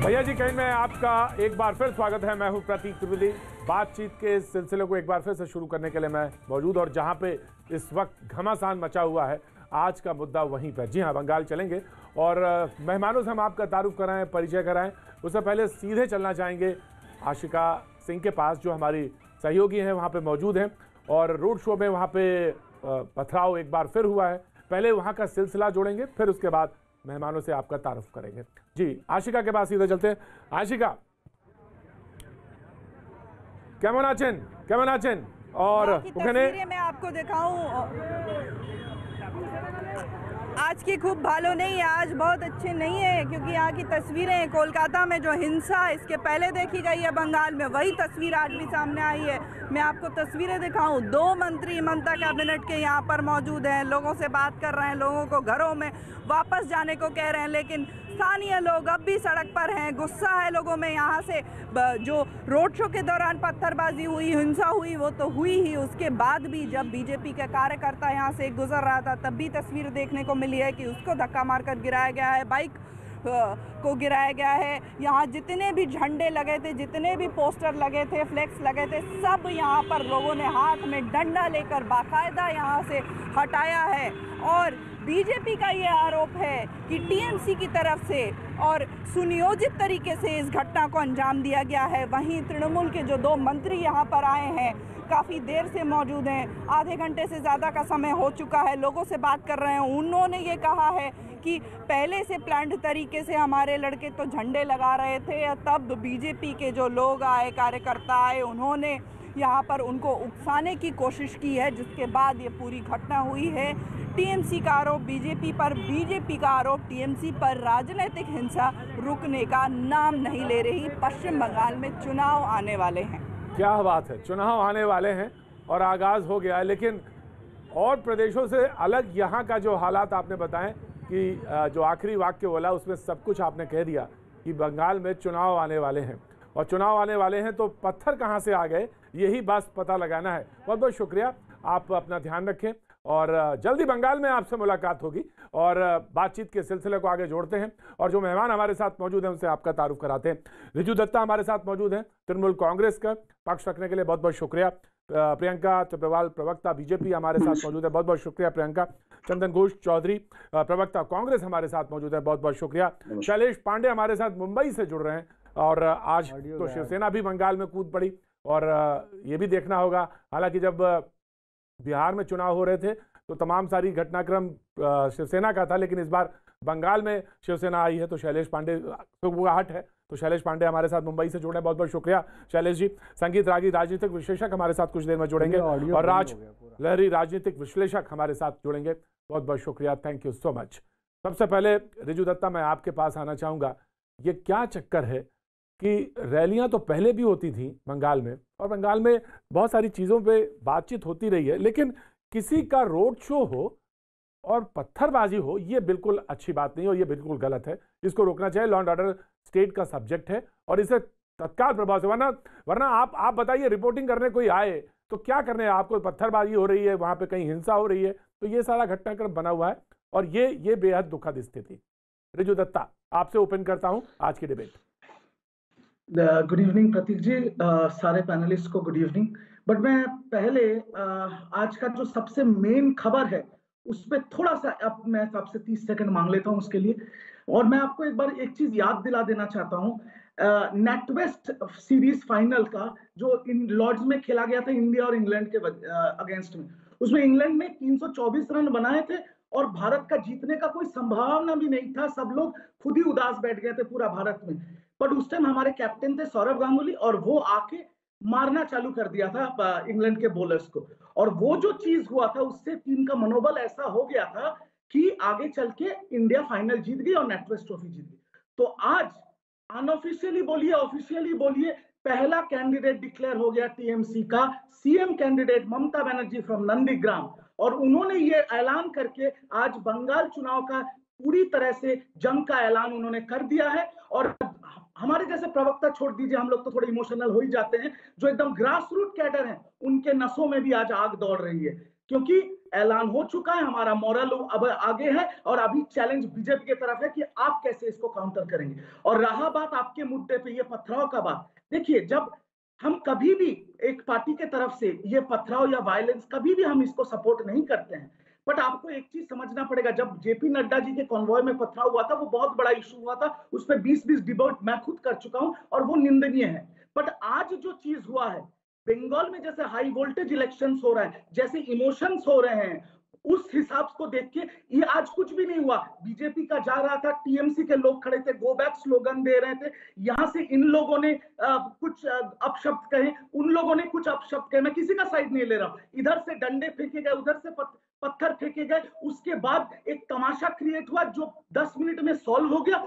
भैया जी कहीं में आपका एक बार फिर स्वागत है। मैं हूं प्रतीक त्रिवेदी। बातचीत के इस सिलसिले को एक बार फिर से शुरू करने के लिए मैं मौजूद, और जहां पे इस वक्त घमासान मचा हुआ है, आज का मुद्दा वहीं पर। जी हां, बंगाल चलेंगे और मेहमानों से हम आपका तारुफ कराएं, परिचय कराएं। उससे पहले सीधे चलना चाहेंगे आशिका सिंह के पास, जो हमारी सहयोगी हैं, वहाँ पर मौजूद हैं। और रोड शो में वहाँ पे पथराव एक बार फिर हुआ है। पहले वहाँ का सिलसिला जोड़ेंगे, फिर उसके बाद मेहमानों से आपका तारुफ करेंगे। जी, आशिका के पास सीधे चलते हैं। आशिका, केमन आছেন? और तस्वीरें मैं आपको दिखाऊं, आज की खूब भालो नहीं है, आज बहुत अच्छे नहीं है, क्योंकि यहाँ की तस्वीरें कोलकाता में जो हिंसा इसके पहले देखी गई है बंगाल में, वही तस्वीर आज भी सामने आई है। मैं आपको तस्वीरें दिखाऊं, 2 मंत्री ममता कैबिनेट के यहाँ पर मौजूद हैं, लोगों से बात कर रहे हैं, लोगों को घरों में वापस जाने को कह रहे हैं, लेकिन स्थानीय लोग अब भी सड़क पर हैं। गुस्सा है लोगों में। यहाँ से जो रोड शो के दौरान पत्थरबाजी हुई, हिंसा हुई, वो तो हुई ही, उसके बाद भी जब बीजेपी का कार्यकर्ता यहाँ से गुजर रहा था, तब भी तस्वीर देखने को मिली है कि उसको धक्का मारकर गिराया गया है, बाइक को गिराया गया है। यहाँ जितने भी झंडे लगे थे, जितने भी पोस्टर लगे थे, फ्लेक्स लगे थे, सब यहाँ पर लोगों ने हाथ में डंडा लेकर बाकायदा यहाँ से हटाया है। और बीजेपी का ये आरोप है कि टीएमसी की तरफ से और सुनियोजित तरीके से इस घटना को अंजाम दिया गया है। वहीं तृणमूल के जो 2 मंत्री यहाँ पर आए हैं, काफ़ी देर से मौजूद हैं, आधे घंटे से ज़्यादा का समय हो चुका है, लोगों से बात कर रहे हैं। उन्होंने ये कहा है कि पहले से प्लान्ड तरीके से हमारे लड़के तो झंडे लगा रहे थे, तब बीजेपी के जो लोग आए, कार्यकर्ता आए, उन्होंने यहाँ पर उनको उकसाने की कोशिश की है, जिसके बाद ये पूरी घटना हुई है। टीएमसी का आरोप बीजेपी पर, बीजेपी का आरोप टीएमसी पर। राजनीतिक हिंसा रुकने का नाम नहीं ले रही। पश्चिम बंगाल में चुनाव आने वाले हैं। क्या बात है, चुनाव आने वाले हैं और आगाज हो गया है। लेकिन और प्रदेशों से अलग यहाँ का जो हालात आपने बताएं कि जो आखिरी वाक्य बोला उसमें सब कुछ आपने कह दिया कि बंगाल में चुनाव आने वाले हैं, और चुनाव आने वाले हैं तो पत्थर कहाँ से आ गए, यही बस पता लगाना है। बहुत बहुत शुक्रिया, आप अपना ध्यान रखें और जल्दी बंगाल में आपसे मुलाकात होगी। और बातचीत के सिलसिले को आगे जोड़ते हैं और जो मेहमान हमारे साथ मौजूद हैं उनसे आपका तारुफ कराते हैं। रिजू दत्ता हमारे साथ मौजूद हैं, तृणमूल कांग्रेस का पक्ष रखने के लिए बहुत बहुत शुक्रिया। प्रियंका चक्रवाल प्रवक्ता बीजेपी हमारे साथ मौजूद है, बहुत बहुत शुक्रिया प्रियंका। चंदन घोष चौधरी प्रवक्ता कांग्रेस हमारे साथ मौजूद है, बहुत बहुत शुक्रिया। शैलेश पांडे हमारे साथ मुंबई से जुड़ रहे हैं, और आज तो शिवसेना भी बंगाल में कूद पड़ी। और ये भी देखना होगा, हालांकि जब बिहार में चुनाव हो रहे थे तो तमाम सारी घटनाक्रम शिवसेना का था, लेकिन इस बार बंगाल में शिवसेना आई है तो शैलेश पांडे हट है, तो शैलेश पांडे हमारे साथ मुंबई से जुड़े, बहुत बहुत शुक्रिया शैलेश जी। संगीत रागी राजनीतिक विश्लेषक हमारे साथ कुछ देर में जुड़ेंगे, और राज लहरी राजनीतिक विश्लेषक हमारे साथ जुड़ेंगे, बहुत बहुत शुक्रिया, थैंक यू सो मच। सबसे पहले रिजू दत्ता, मैं आपके पास आना चाहूँगा। ये क्या चक्कर है कि रैलियां तो पहले भी होती थी बंगाल में, और बंगाल में बहुत सारी चीज़ों पे बातचीत होती रही है, लेकिन किसी का रोड शो हो और पत्थरबाजी हो, ये बिल्कुल अच्छी बात नहीं, और ये बिल्कुल गलत है। इसको रोकना चाहिए। लॉ एंड ऑर्डर स्टेट का सब्जेक्ट है और इसे तत्काल प्रभाव से, वरना आप बताइए, रिपोर्टिंग करने कोई आए तो क्या करने, आपको पत्थरबाजी हो रही है, वहां पे कहीं हिंसा हो रही है, तो ये सारा घटनाक्रम बना हुआ है, और ये बेहद दुखद स्थिति। रिजू दत्ता, आपसे ओपन करता हूं आज की डिबेट। गुड इवनिंग प्रतीक जी, सारे पैनलिस्ट को गुड इवनिंग। बट मैं पहले आज का जो सबसे मेन खबर है उस पर थोड़ा सा मैं आपसे 30 सेकंड मांग लेता हूं उसके लिए। और मैं आपको एक बार एक चीज याद दिला देना चाहता हूं, नेटवेस्ट सीरीज फाइनल का जो इन लॉर्ड्स में खेला गया था इंडिया और इंग्लैंड के अगेंस्ट में, उसमें इंग्लैंड ने 324 रन बनाए थे और भारत का जीतने का कोई संभावना भी नहीं था। सब लोग खुद ही उदास बैठ गए थे पूरा भारत में। बट उस टाइम हमारे कैप्टन थे सौरव गांगुली, और वो आके मारना चालू कर दिया था इंग्लैंड के बॉलर्स को, और वो जो चीज हुआ था उससे टीम का मनोबल ऐसा हो गया था कि आगे चल के इंडिया फाइनल जीत गई और नेटवेस्ट ट्रॉफी जीत गई। तो आज अनऑफिशियली बोलिए, ऑफिशियली बोलिए, पहला कैंडिडेट डिक्लेयर हो गया टीएमसी का, CM candidate Mamata Banerjee from Nandigram, और उन्होंने ये ऐलान करके आज बंगाल चुनाव का पूरी तरह से जंग का ऐलान उन्होंने कर दिया है। और हमारे जैसे प्रवक्ता छोड़ दीजिए, हम लोग तो थोड़े इमोशनल हो ही जाते हैं, जो एकदम ग्रास रूट कैडर हैं उनके नसों में भी आज आग दौड़ रही है। क्योंकि ऐलान हो चुका है, हमारा मॉरल अब आगे है और अभी चैलेंज बीजेपी की तरफ है कि आप कैसे इसको काउंटर करेंगे। और रहा बात आपके मुद्दे पे ये पथराव का बात, देखिए जब हम कभी भी एक पार्टी के तरफ से ये पथराव या वायलेंस कभी भी हम इसको सपोर्ट नहीं करते हैं, बट आपको एक चीज समझना पड़ेगा, जब जेपी नड्डा जी के कॉन्वॉय में पथराव हुआ था वो बहुत बड़ा इशू हुआ था, उस पर 20-20 डिबेट मैं खुद कर चुका हूं और वो निंदनीय है। बट आज जो चीज हुआ है बंगाल में, जैसे हाई वोल्टेज इलेक्शंस हो रहा है, जैसे इमोशंस हो रहे हैं, उस हिसाब को देख के ये आज कुछ भी नहीं हुआ। बीजेपी का जा रहा था, टीएमसी के लोग खड़े थे, गो बैक स्लोगन दे रहे थे, यहां से इन लोगों ने कुछ अपशब्द कहे, उन लोगों ने कुछ अपशब्द कहे, मैं किसी का साइड नहीं ले रहा हूं, इधर से डंडे फेंके गए, उधर से पत्थर फेंके गए, उसके बाद एक तमाशा क्रिएट हुआ जो 10 मिनट में सॉल्व हो गया।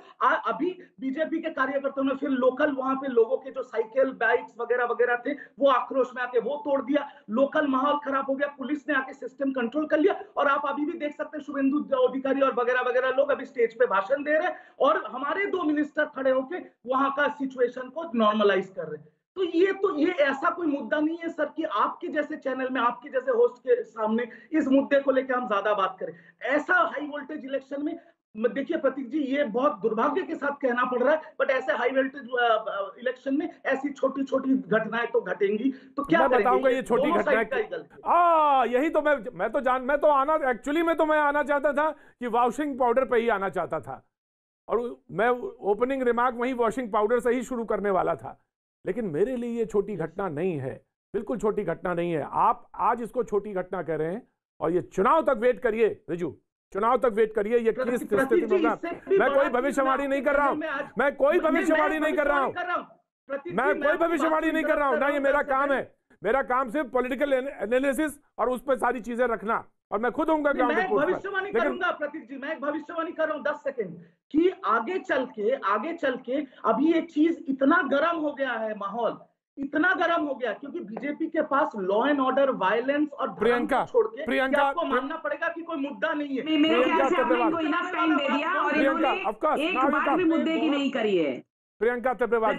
अभी बीजेपी के कार्यकर्ताओं ने फिर लोकल वहां पे लोगों के जो साइकिल बाइक्स वगैरह वगैरह थे वो आक्रोश में आके वो तोड़ दिया, लोकल माहौल खराब हो गया, पुलिस ने आके सिस्टम कंट्रोल कर लिया। और आप अभी भी देख सकते हैं शुभेंदु अधिकारी और वगैरह वगैरह लोग अभी स्टेज पे भाषण दे रहे हैं और हमारे 2 मिनिस्टर खड़े होकर वहां का सिचुएशन को नॉर्मलाइज कर रहे हैं। तो ये ऐसा कोई मुद्दा नहीं है सर कि आपके जैसे चैनल में, आपके जैसे होस्ट के सामने इस मुद्दे को लेकर हम ज्यादा बात करें। ऐसा हाई वोल्टेज इलेक्शन में देखिए प्रतीक जी, ये बहुत दुर्भाग्य के साथ कहना पड़ रहा है, बट ऐसे हाई वोल्टेज इलेक्शन में ऐसी छोटी छोटी घटनाएं तो घटेंगी, तो क्या बताऊंगा ये छोटी घटनाएं। यही तो मैं आना चाहता था कि वॉशिंग पाउडर पे ही आना चाहता था और मैं ओपनिंग रिमार्क वही वॉशिंग पाउडर से ही शुरू करने वाला था, लेकिन मेरे लिए ये छोटी घटना नहीं है, बिल्कुल छोटी घटना नहीं है। आप आज इसको छोटी घटना कह रहे हैं और ये चुनाव तक वेट करिए रिजू, चुनाव तक वेट करिए, ये किस स्थिति में होगा। मैं कोई भविष्यवाणी नहीं कर रहा हूं, मैं कोई भविष्यवाणी नहीं कर रहा हूं, मैं कोई भविष्यवाणी नहीं कर रहा हूं ना, ये मेरा काम है। मेरा काम सिर्फ पॉलिटिकल एनालिसिस और उस पर सारी चीजें रखना, और मैं खुद होऊंगा ग्राउंड रिपोर्ट पर। भविष्यवाणी करूंगा प्रतीक जी, मैं एक भविष्यवाणी कर रहा हूं 10 सेकंड कि आगे चल के अभी ये चीज इतना गर्म हो गया है, माहौल इतना गर्म हो गया क्योंकि बीजेपी के पास लॉ एंड ऑर्डर, वायलेंस और प्रियंका छोड़ के आपको मानना पड़ेगा कि कोई मुद्दा नहीं है। मेरे ख्याल से आपने इनको इनफ टाइम दे दिया और इन्होंने एक बात भी मुद्दे की नहीं करी है। प्रियंका तेब्रेवाल,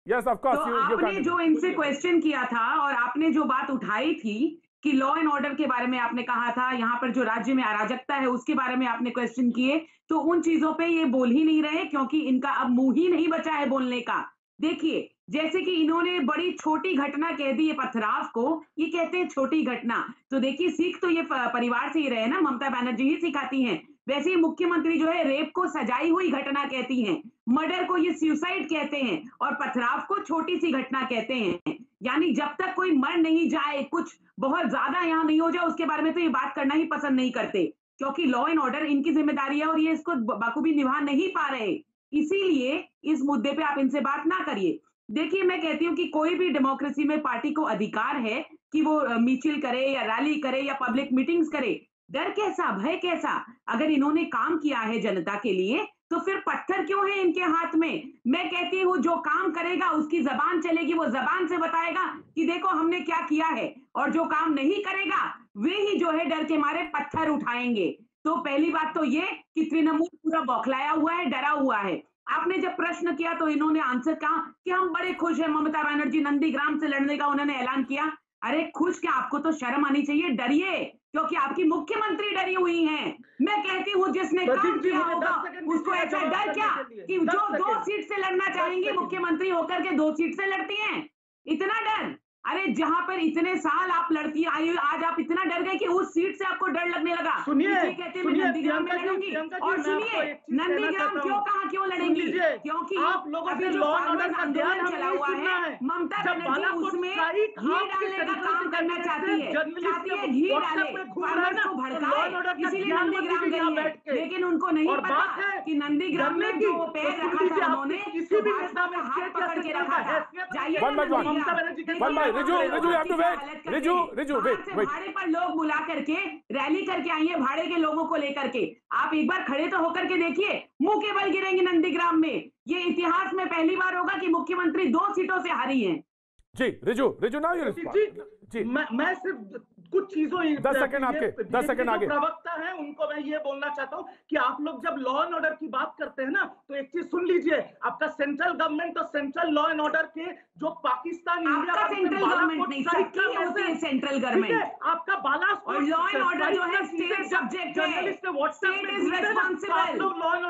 यस ऑफ कोर्स, आपने जो इनसे क्वेश्चन किया था और आपने जो बात उठाई थी कि लॉ एंड ऑर्डर के बारे में आपने कहा था, यहाँ पर जो राज्य में अराजकता है उसके बारे में आपने क्वेश्चन किए, तो उन चीजों पे ये बोल ही नहीं रहे क्योंकि इनका अब मुंह ही नहीं बचा है बोलने का। देखिए जैसे कि इन्होंने बड़ी छोटी घटना कह दी है पथराव को, ये कहते हैं छोटी घटना, तो देखिए सीख तो ये परिवार से ही रहे ना, ममता बनर्जी ही सिखाती हैं। वैसे ही मुख्यमंत्री जो है रेप को सजाई हुई घटना कहती हैं, मर्डर को ये सुसाइड कहते हैं और पथराव को छोटी सी घटना कहते हैं। यानी जब तक कोई मर नहीं जाए, कुछ बहुत ज्यादा यहाँ नहीं हो जाए, उसके बारे में तो ये बात करना ही पसंद नहीं करते क्योंकि लॉ एंड ऑर्डर इनकी जिम्मेदारी है और ये इसको बखूबी निभा नहीं पा रहे, इसीलिए इस मुद्दे पे आप इनसे बात ना करिए। देखिए मैं कहती हूँ कि कोई भी डेमोक्रेसी में पार्टी को अधिकार है कि वो मीटिंग करे या रैली करे या पब्लिक मीटिंग्स करे, डर कैसा, भय कैसा? अगर इन्होंने काम किया है जनता के लिए तो फिर पत्थर क्यों है इनके हाथ में? मैं कहती हूँ जो काम करेगा उसकी जबान चलेगी, वो जबान से बताएगा कि देखो हमने क्या किया है, और जो काम नहीं करेगा वे ही जो है डर के मारे पत्थर उठाएंगे। तो पहली बात तो ये कि तृणमूल पूरा बौखलाया हुआ है, डरा हुआ है। आपने जब प्रश्न किया तो इन्होंने आंसर कहा कि हम बड़े खुश हैं, ममता बनर्जी नंदीग्राम से लड़ने का उन्होंने ऐलान किया। अरे खुश क्या, आपको तो शर्म आनी चाहिए, डरिए क्योंकि आपकी मुख्यमंत्री डरी हुई हैं। मैं कहती हूँ जिसने काम किया होगा उसको ऐसा डर क्या कि जो 2 सीट से लड़ना चाहेंगी मुख्यमंत्री होकर के 2 सीट से लड़ती हैं, इतना डर? अरे जहां पर इतने साल आप लड़ती आई, आज आप इतना डर गए कि उस सीट से आपको डर लगने लगा। सुनिए, कहते हैं मैं नंदीग्राम में लड़ूंगी, और सुनिए नंदीग्राम क्यों लड़ेंगी? क्योंकि आप लोगों अभी जो आंदोलन चला हुआ है, ममता बनर्जी उसमें घी डालने का काम करना चाहती है घी डाले, फार्मर्स को भड़काए, इसीलिए नंदीग्राम गई है। लेकिन उनको नहीं पता कि नंदीग्राम में जो पैर रखा था उन्होंने, भाजपा में हाथ पकड़ के रखा था। जाइए भाड़े पर लोग बुला करके रैली करके आई है, भाड़े के लोगों को लेकर के। आप एक बार खड़े तो होकर के देखिए, मुंह के बल गिरेंगे नंदीग्राम में। ये इतिहास में पहली बार होगा कि मुख्यमंत्री 2 सीटों से हारी हैं। जी रिजू ना, जी मैं सिर्फ कुछ चीजों 10 सेकंड आपके, 10 सेकंड आगे। प्रवक्ता है उनको मैं ये बोलना चाहता हूँ कि आप लोग जब लॉ एंड ऑर्डर की बात करते हैं ना, तो एक चीज सुन लीजिए, आपका सेंट्रल गवर्नमेंट और सेंट्रल लॉ एंड ऑर्डर के जो पाकिस्तान इंडिया आपका सेंट्रल गवर्नमेंट नहीं, सबकी होती है सेंट्रल गवर्नमेंट, आपका बालाकोट और लॉ एंड ऑर्डर जो है स्टेट सब्जेक्ट है, state is responsible,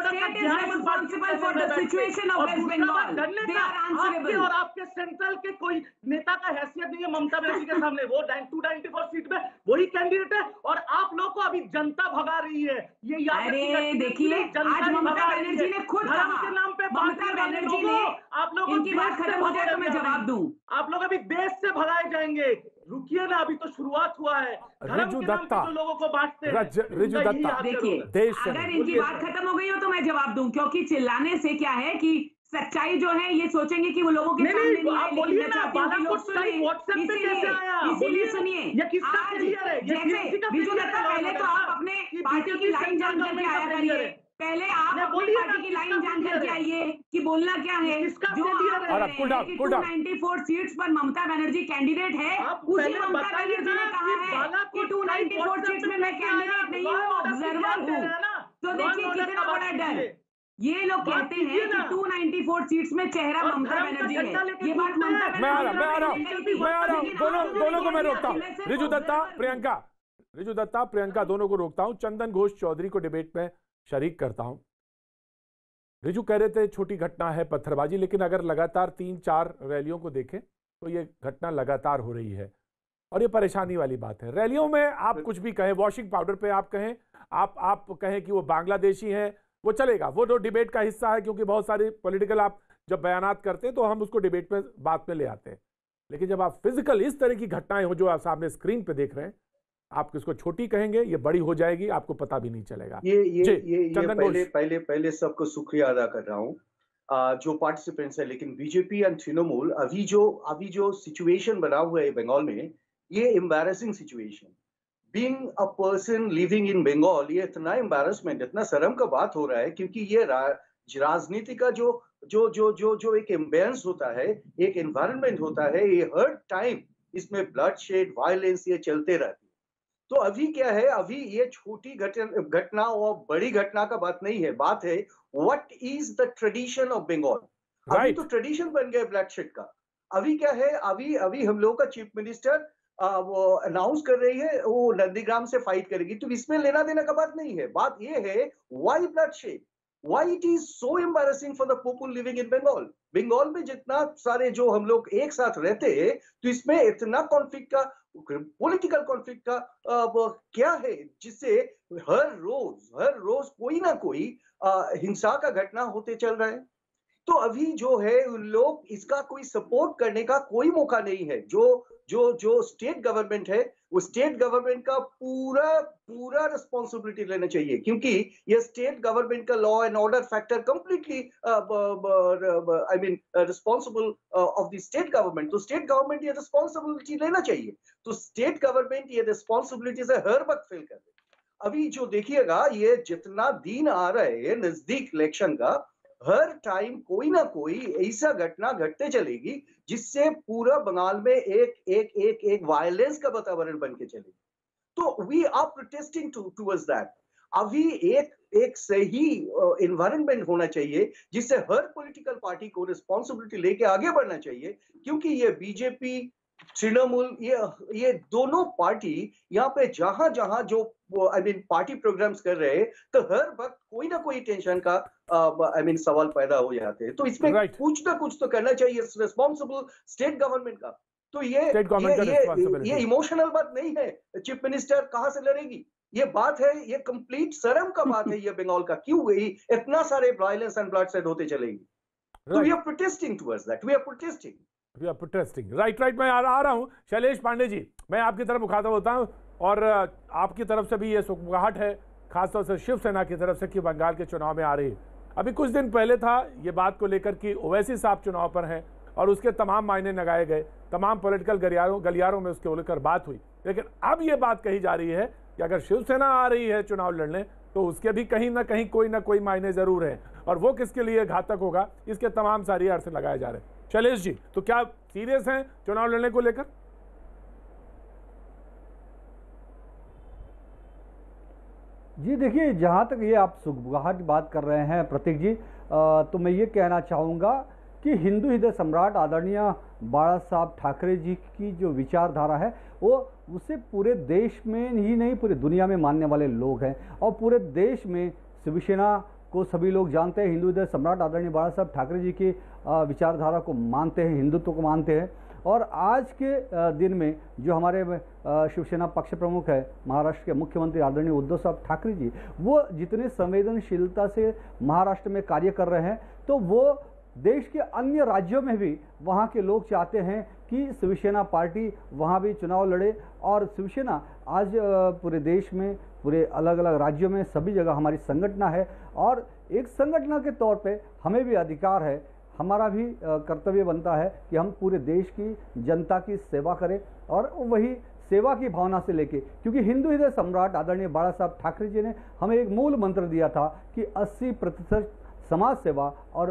state is responsible for the situation of West Bengal, they are answerable. और आपके सेंट्रल के कोई नेता का हैसियत नहीं है ममता बनर्जी के सामने, वो 294 सीट में वही कैंडिडेट है, और आप लोग को अभी जनता भगा रही है, ये याद रखिए। अरे देखिए, आज ममता बनर्जी ने खुद कहा, के नाम पे ममता बनर्जी ने, आप लोग इनकी बात खत्म हो जाए तो मैं जवाब दूं। आप लोग अभी देश से भगाए जाएंगे, रुकिए ना, अभी तो शुरुआत हुआ है। रिजु दत्ता, जो लोगों को बांटते हैं, रिजु दत्ता, देखिए, अगर इनकी बात खत्म हो गई हो तो मैं जवाब दूं, क्योंकि चिल्लाने से क्या है कि सच्चाई जो है ये सोचेंगे कि वो लोगों के सामने नहीं आए, लेकिन मैं चाहती हूँ कि लोग सुनिए, इसीलिए सुनिए। आज जैसे रिजु दत्ता, पहले तो आप अपने पार्टी की लाइन जान करके आया करिए, पहले आप अपनी पार्टी की लाइन जान करके आइए कि बोलना क्या है। जो आप 294 सीट्स पर ममता बनर्जी कैंडिडेट है, उसी ममता बनर्जी ने कहा है कि 294 सीट्स में मैं कैंडिडेट नहीं हूँ, ऑब्जर्वर हूँ। तो देखिए कितना बड़ा डर, ये लोग कहते हैं कि 294 सीट्स में चेहरा ममता बनर्जी है, ये बात ममता बनर्जी। मैं आ रहा हूँ, दोनों को मैं रोकता हूँ। रिजु दत्ता, प्रियंका दोनों को रोकता हूँ। चंदन घोष चौधरी को डिबेट में शरीक करता हूं। रिजु कह रहे थे छोटी घटना है पत्थरबाजी, लेकिन अगर लगातार 3-4 रैलियों को देखें तो ये घटना लगातार हो रही है और ये परेशानी वाली बात है। रैलियों में आप कुछ भी कहें, वॉशिंग पाउडर पे आप कहें, आप कहें कि वो बांग्लादेशी है, वो चलेगा, वो तो डिबेट का हिस्सा है, क्योंकि बहुत सारी पॉलिटिकल आप जब बयानात करते हैं तो हम उसको डिबेट में बात में ले आते हैं। लेकिन जब आप फिजिकल इस तरह की घटनाएं हो जो आप सामने स्क्रीन पे देख रहे हैं, आप किसको छोटी कहेंगे, ये बड़ी हो जाएगी, आपको पता भी नहीं चलेगा। ये पहले सबको शुक्रिया अदा कर रहा हूँ जो पार्टिसिपेंट्स है। लेकिन बीजेपी एंड तृणमूल अभी जो सिचुएशन बना हुआ है बंगाल में, ये embarrassing situation, being a person living in Bengal, ये इतना एम्बैरेसमेंट, इतना शर्म का बात हो रहा है, क्योंकि ये राजनीति का जो एक एम्बियंस होता है, एक एनवायरनमेंट होता है, ये हर टाइम इसमें ब्लड शेड, वायलेंस ये चलते रहते। तो अभी क्या है, अभी ये छोटी घटना और बड़ी घटना का बात नहीं है, बात है what is the tradition of Bengal. अभी तो ट्रेडिशन बन गया ब्लैकशेड का। अभी क्या है, अभी हम लोग का चीफ मिनिस्टर वो अनाउंस कर रही है वो नंदीग्राम से फाइट करेगी, तो इसमें लेना देना का बात नहीं है। बात ये है why bloodshed, why it is so embarrassing for the people living in Bengal. Bengal में जितना सारे जो हम लोग एक साथ रहते हैं, तो इसमें इतना कॉन्फ्लिक्ट का, पॉलिटिकल कॉन्फ्लिक्ट का क्या है, जिससे हर रोज कोई ना कोई हिंसा का घटना होते चल रहा है। तो अभी जो है उन लोग इसका कोई सपोर्ट करने का कोई मौका नहीं है। जो स्टेट गवर्नमेंट है, वो स्टेट गवर्नमेंट का पूरा रिस्पॉन्सिबिलिटी लेना चाहिए, क्योंकि ये स्टेट गवर्नमेंट का law and order factor completely I mean responsible of the state government. तो स्टेट गवर्नमेंट ये रिस्पॉन्सिबिलिटी लेना चाहिए। तो स्टेट गवर्नमेंट ये रिस्पॉन्सिबिलिटी से हर वक्त फेल कर रही है। अभी जो देखिएगा, ये जितना दिन आ रहा है नजदीक इलेक्शन का, हर टाइम कोई ना कोई ऐसा घटना घटते चलेगी जिससे पूरा बंगाल में एक वायलेंस का वातावरण बन के चलेगी। तो we are protesting towards that. अभी एक सही एनवायरनमेंट होना चाहिए जिससे हर पॉलिटिकल पार्टी को रिस्पॉन्सिबिलिटी लेके आगे बढ़ना चाहिए, क्योंकि ये बीजेपी, तृणमूल, ये दोनों पार्टी यहाँ पे जहां जो आई मीन पार्टी प्रोग्राम्स कर रहे हैं, तो हर वक्त कोई ना कोई टेंशन का आई मीन सवाल पैदा हो जाते हैं। तो इसमें कुछ ना कुछ तो करना चाहिए रिस्पॉन्सिबल स्टेट गवर्नमेंट का। तो ये इमोशनल बात नहीं है, चीफ मिनिस्टर कहाँ से लड़ेगी, ये बात है, ये कंप्लीट शर्म का बात है ये बंगाल का, क्यों गई इतना सारे वायलेंस एंड ब्लडशेड होते चलेगी। तो we are protesting towards that, we are protesting. Right मैं आ रहा हूं। शैलेश पांडे जी, मैं आपकी तरफ मुखातब होता हूं, और आपकी तरफ से भी ये सुखगाहट है, खासतौर से शिवसेना की तरफ से, कि बंगाल के चुनाव में आ रही है। अभी कुछ दिन पहले था ये बात को लेकर कि ओवैसी साहब चुनाव पर हैं और उसके तमाम मायने लगाए गए, तमाम पॉलिटिकल गलियारों में उसके लेकर बात हुई। लेकिन अब ये बात कही जा रही है कि अगर शिवसेना आ रही है चुनाव लड़ने, तो उसके भी कहीं ना कहीं कोई ना कोई मायने जरूर है, और वो किसके लिए घातक होगा, इसके तमाम सारी अर्थ लगाए जा रहे हैं। शैलेश जी, तो क्या सीरियस हैं चुनाव लड़ने को लेकर? जी देखिए, जहाँ तक ये आप सुगबुगाहट की बात कर रहे हैं प्रतीक जी, तो मैं ये कहना चाहूँगा कि हिंदू हृदय सम्राट आदरणीय बाला साहब ठाकरे जी की जो विचारधारा है वो उसे पूरे देश में ही नहीं पूरी दुनिया में मानने वाले लोग हैं, और पूरे देश में शिवसेना को सभी लोग जानते हैं। हिंदू हृदय सम्राट आदरणीय बाला साहब ठाकरे जी की विचारधारा को मानते हैं, हिंदुत्व को मानते हैं। और आज के दिन में जो हमारे शिवसेना पक्ष प्रमुख है, महाराष्ट्र के मुख्यमंत्री आदरणीय उद्धव साहब ठाकरे जी, वो जितने संवेदनशीलता से महाराष्ट्र में कार्य कर रहे हैं, तो वो देश के अन्य राज्यों में भी वहाँ के लोग चाहते हैं कि शिवसेना पार्टी वहाँ भी चुनाव लड़े। और शिवसेना आज पूरे देश में, पूरे अलग अलग राज्यों में सभी जगह हमारी संगठन है, और एक संगठन के तौर पे हमें भी अधिकार है, हमारा भी कर्तव्य बनता है कि हम पूरे देश की जनता की सेवा करें, और वही सेवा की भावना से लेके, क्योंकि हिंदू हृदय सम्राट आदरणीय बाला साहब ठाकरे जी ने हमें एक मूल मंत्र दिया था कि 80% समाज सेवा और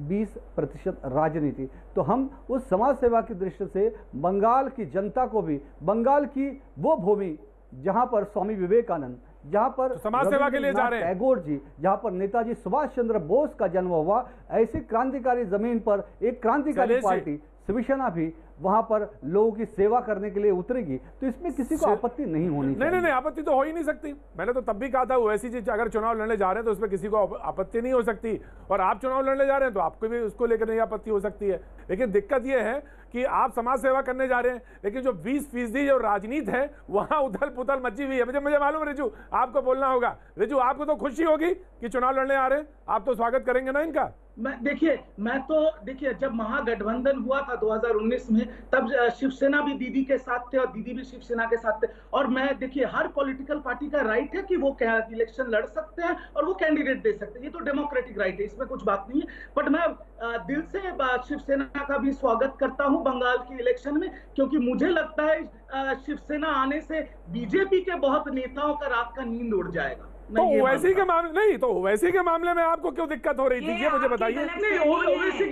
20% राजनीति। तो हम उस समाज सेवा की दृष्टि से बंगाल की जनता को भी, बंगाल की वो भूमि जहां पर स्वामी विवेकानंद, जहां पर समाज सेवा के लिए जा रहे हैं, टैगोर जी, जहां पर नेताजी सुभाष चंद्र बोस का जन्म हुआ, ऐसी क्रांतिकारी जमीन पर एक क्रांतिकारी पार्टी शिवसेना भी वहां पर लोगों की सेवा करने के लिए उतरेगी, तो इसमें किसी को आपत्ति नहीं होनी चाहिए। नहीं, आपत्ति तो हो ही नहीं सकती। मैंने तो तब भी कहा था वैसी चीज अगर चुनाव लड़ने जा रहे हैं तो उसमें किसी को आपत्ति नहीं हो सकती, और आप चुनाव लड़ने जा रहे हैं तो आपको भी उसको लेकर नहीं आपत्ति हो सकती है। लेकिन दिक्कत यह है कि आप समाज सेवा करने जा रहे हैं, लेकिन जो 20% जो राजनीति है वहां उथल पुथल मची हुई है। मुझे मालूम है रिजू, आपको बोलना होगा। रिजू, आपको तो खुशी होगी कि चुनाव लड़ने आ रहे हैं, आप तो स्वागत करेंगे ना इनका? देखिए जब महागठबंधन हुआ था 2019 में, तब शिवसेना भी दीदी के साथ थे और दीदी भी शिवसेना के साथ थे। और मैं देखिए, हर पॉलिटिकल पार्टी का राइट है कि वो इलेक्शन लड़ सकते हैं और वो कैंडिडेट दे सकते हैं, ये तो डेमोक्रेटिक राइट है, इसमें कुछ बात नहीं है। बट मैं दिल से शिवसेना का भी स्वागत करता हूं बंगाल की इलेक्शन में, क्योंकि मुझे लगता है शिवसेना आने से बीजेपी के बहुत नेताओं का रात का नींद उड़ जाएगा। तो ओवैसी के मामले नहीं, तो ओवैसी के मामले में आपको क्यों दिक्कत हो रही थी, ये मुझे बताइए। ओवैसी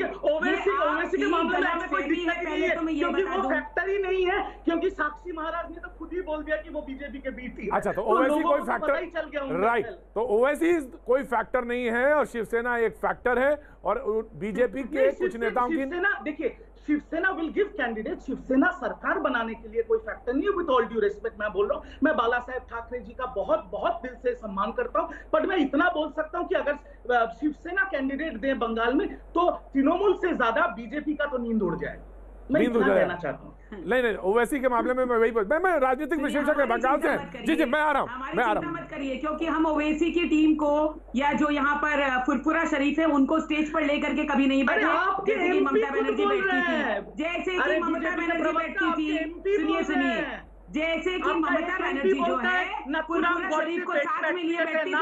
के मामले में कोई दिक्कत नहीं है, क्योंकि वो फैक्टर ही नहीं है, क्योंकि साक्षी महाराज ने तो खुद ही बोल दिया कि वो बीजेपी के बीच थी। अच्छा, तो ओवैसी कोई फैक्टर, राइट, तो ओवैसी कोई फैक्टर नहीं है और शिवसेना एक फैक्टर है, और बीजेपी के कुछ नेताओं की, देखिए Shiv Sena will give candidate, Shiv Sena सरकार बनाने के लिए कोई फैक्टर नहीं है। विद ऑल ड्यू रिस्पेक्ट मैं बोल रहा हूँ, मैं बाला साहेब ठाकरे जी का बहुत बहुत दिल से सम्मान करता हूँ, बट मैं इतना बोल सकता हूँ कि अगर शिवसेना कैंडिडेट दे बंगाल में, तो तृणमूल से ज्यादा बीजेपी का तो नींद उड़ जाएगा। मैं इतना कहना चाहता हूँ। नहीं, ओवैसी के मामले में मैं वही मैं राजनीतिक विश्लेषक बंगाल से। जी, मैं आ रहा हूँ। मत करिए, क्योंकि हम ओवैसी की टीम को, या जो यहाँ पर फुरफुरा शरीफ है, उनको स्टेज पर लेकर के कभी नहीं बैठे, जैसे कि ममता बनर्जी बैठती थी, जैसे कि ममता बनर्जी बैठती थी। सुनिए, जैसे कि ममता बनर्जी जो है फुरफुरा शरीफ को साथ में लिए बैठती थी,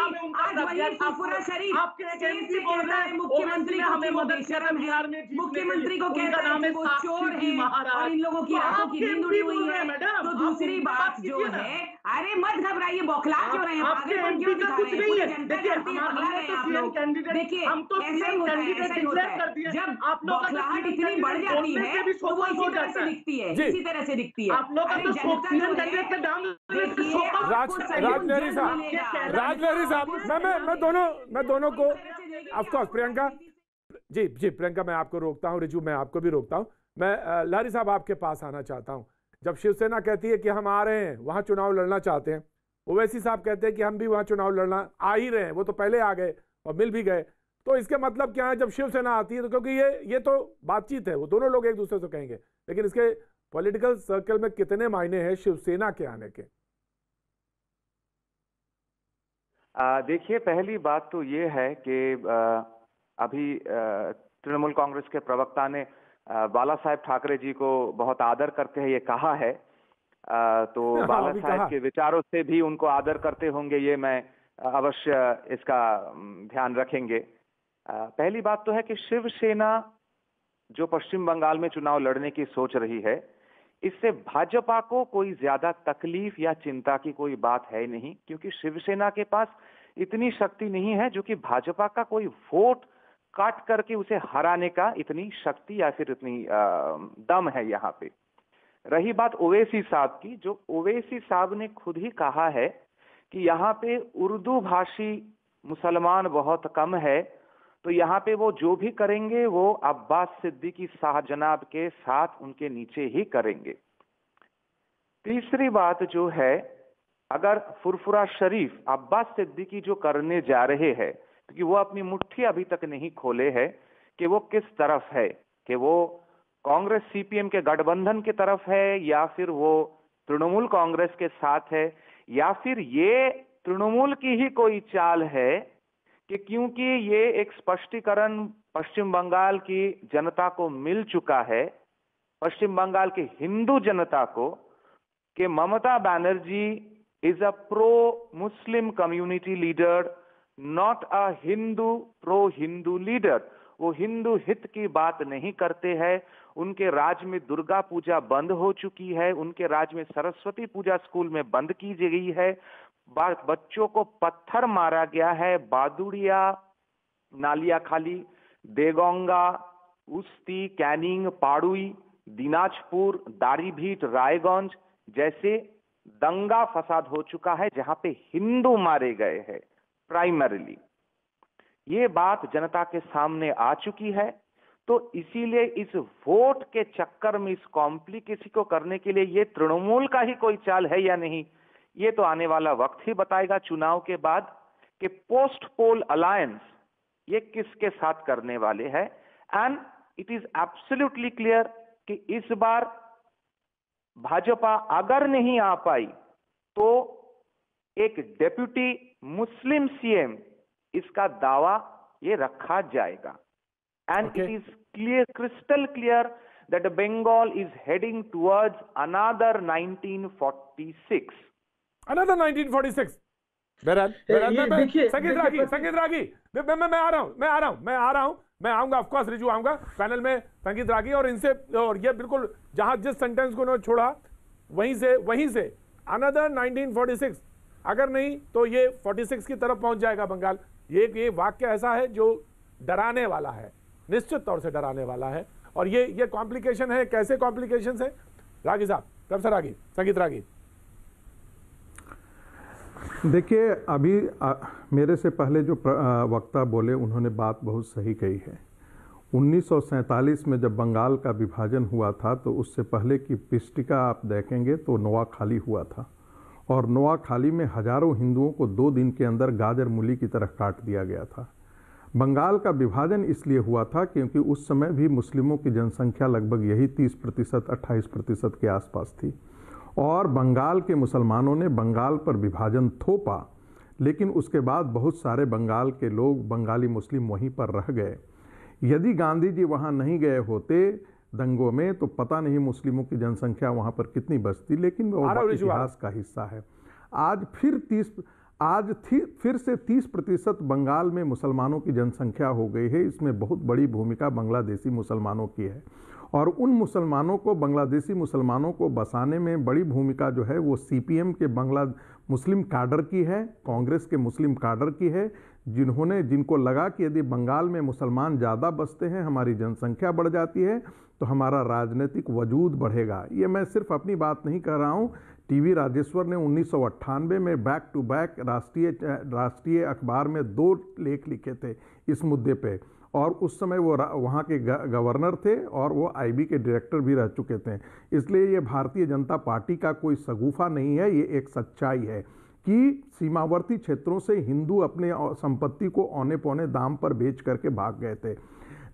आज वही फुरफुरा शरीफ स्टेज से कह रहा है मुख्यमंत्री को कि वो बेशरम है, मुख्यमंत्री को कहता है कि वो चोर है, और इन लोगों की आंखों की नींद उड़ी हुई है। तो दूसरी बात जो है, अरे मत घबराइए, बौखला क्यों रहे हैं, पागलपन क्यों दिखा रहे हैं, पूरी जनता जानती है पगला रहे हैं आप लोग। देखिए ऐसा ही होता है, जब बौखलाहट इतनी बढ़ जाती है तो वो इसी तरह से दिखती है, इसी तरह से दिखती है। राजनहरी साहब, मैं दोनों को, ऑफ कोर्स प्रियंका जी प्रियंका, मैं आपको रोकता हूं, रिजू मैं आपको भी रोकता हूं। मैं लहरी साहब आपके पास आना चाहता हूं। जब शिवसेना कहती है कि हम आ रहे हैं, वहां चुनाव लड़ना चाहते हैं, ओवैसी साहब कहते हैं कि हम भी वहां चुनाव लड़ना आ ही रहे हैं, वो तो पहले आ गए और मिल भी गए, तो इसके मतलब क्या है जब शिवसेना आती है? तो क्योंकि ये तो बातचीत है, वो दोनों लोग एक दूसरे से कहेंगे, लेकिन इसके पॉलिटिकल सर्कल में कितने मायने हैं शिवसेना के आने के? देखिए, पहली बात तो ये है कि अभी तृणमूल कांग्रेस के प्रवक्ता ने बाला साहेब ठाकरे जी को बहुत आदर करते हैं ये कहा है, तो बाला साहेब के विचारों से भी उनको आदर करते होंगे, ये मैं अवश्य इसका ध्यान रखेंगे। पहली बात तो है कि शिवसेना जो पश्चिम बंगाल में चुनाव लड़ने की सोच रही है, इससे भाजपा को कोई ज्यादा तकलीफ या चिंता की कोई बात है नहीं, क्योंकि शिवसेना के पास इतनी शक्ति नहीं है जो कि भाजपा का कोई वोट काट करके उसे हराने का इतनी शक्ति या फिर इतनी दम है यहाँ पे। रही बात ओवैसी साहब की, जो ओवैसी साहब ने खुद ही कहा है कि यहाँ पे उर्दू भाषी मुसलमान बहुत कम है, तो यहाँ पे वो जो भी करेंगे वो अब्बास सिद्दीकी शाहजनाब के साथ उनके नीचे ही करेंगे। तीसरी बात जो है, अगर फुरफुरा शरीफ अब्बास सिद्दीकी जो करने जा रहे हैं, क्योंकि वो अपनी मुट्ठी अभी तक नहीं खोले है कि वो किस तरफ है, कि वो कांग्रेस सीपीएम के गठबंधन की तरफ है या फिर वो तृणमूल कांग्रेस के साथ है, या फिर ये तृणमूल की ही कोई चाल है कि क्योंकि ये एक स्पष्टीकरण पश्चिम बंगाल की जनता को मिल चुका है, पश्चिम बंगाल की हिंदू जनता को, कि Mamata Banerjee is a pro Muslim community leader, not a Hindu pro Hindu leader. वो हिंदू हित की बात नहीं करते हैं। उनके राज्य में दुर्गा पूजा बंद हो चुकी है, उनके राज्य में सरस्वती पूजा स्कूल में बंद की गई है, बच्चों को पत्थर मारा गया है, बादुड़िया, नालियाखाली, देगोंगा, उस्ती, कैनिंग, पाड़ुई, दिनाजपुर, दारीभीट, रायगंज जैसे दंगा फसाद हो चुका है जहां पे हिंदू मारे गए हैं प्राइमरीली। ये बात जनता के सामने आ चुकी है, तो इसीलिए इस वोट के चक्कर में इस कॉम्प्लिकेसी को करने के लिए ये तृणमूल का ही कोई चाल है या नहीं, ये तो आने वाला वक्त ही बताएगा चुनाव के बाद कि पोस्ट पोल अलायंस ये किसके साथ करने वाले हैं। And it is absolutely clear कि इस बार भाजपा अगर नहीं आ पाई तो एक डेप्यूटी मुस्लिम सीएम इसका दावा ये रखा जाएगा। And it is clear, crystal clear that Bengal is heading towards another 1946. Another 1946. संगीत रागी, मैं आ रहा हूं, मैं आऊंगा, ऑफ कोर्स रिजू आऊंगा पैनल में, संगीत रागी, और इनसे, और ये बिल्कुल जहां जिस सेंटेंस को उन्होंने छोड़ा वहीं से अनदर 1946, अगर नहीं तो ये 46 की तरफ पहुंच जाएगा बंगाल। ये वाक्य ऐसा है जो डराने वाला है, निश्चित तौर से डराने वाला है। और ये कॉम्प्लिकेशन है, कैसे कॉम्प्लिकेशंस है रागी साहब, प्रोफेसर रागी, संगीत रागी? देखिए, अभी मेरे से पहले जो वक्ता बोले उन्होंने बात बहुत सही कही है। 1947 में जब बंगाल का विभाजन हुआ था तो उससे पहले की पृष्ठिका आप देखेंगे तो नोआखाली हुआ था, और नोआखाली में हजारों हिंदुओं को 2 दिन के अंदर गाजर मूली की तरह काट दिया गया था। बंगाल का विभाजन इसलिए हुआ था क्योंकि उस समय भी मुस्लिमों की जनसंख्या लगभग यही 30%, 28% के आसपास थी, और बंगाल के मुसलमानों ने बंगाल पर विभाजन थोपा, लेकिन उसके बाद बहुत सारे बंगाल के लोग, बंगाली मुस्लिम वहीं पर रह गए। यदि गांधी जी वहाँ नहीं गए होते दंगों में तो पता नहीं मुस्लिमों की जनसंख्या वहाँ पर कितनी बचती, लेकिन वो इतिहास का हिस्सा है। आज फिर से 30% बंगाल में मुसलमानों की जनसंख्या हो गई है। इसमें बहुत बड़ी भूमिका बांग्लादेशी मुसलमानों की है, और उन मुसलमानों को, बांग्लादेशी मुसलमानों को बसाने में बड़ी भूमिका जो है वो सीपीएम के मुस्लिम काडर की है, कांग्रेस के मुस्लिम काडर की है, जिनको लगा कि यदि बंगाल में मुसलमान ज़्यादा बसते हैं, हमारी जनसंख्या बढ़ जाती है, तो हमारा राजनीतिक वजूद बढ़ेगा। ये मैं सिर्फ अपनी बात नहीं कह रहा हूँ। टीवी राजेश्वर ने 1998 में बैक टू बैक राष्ट्रीय अखबार में 2 लेख लिखे थे इस मुद्दे पे, और उस समय वो वहाँ के गवर्नर थे और वो आईबी के डायरेक्टर भी रह चुके थे। इसलिए ये भारतीय जनता पार्टी का कोई शगुफा नहीं है, ये एक सच्चाई है कि सीमावर्ती क्षेत्रों से हिंदू अपने संपत्ति को औने पौने दाम पर बेच करके भाग गए थे।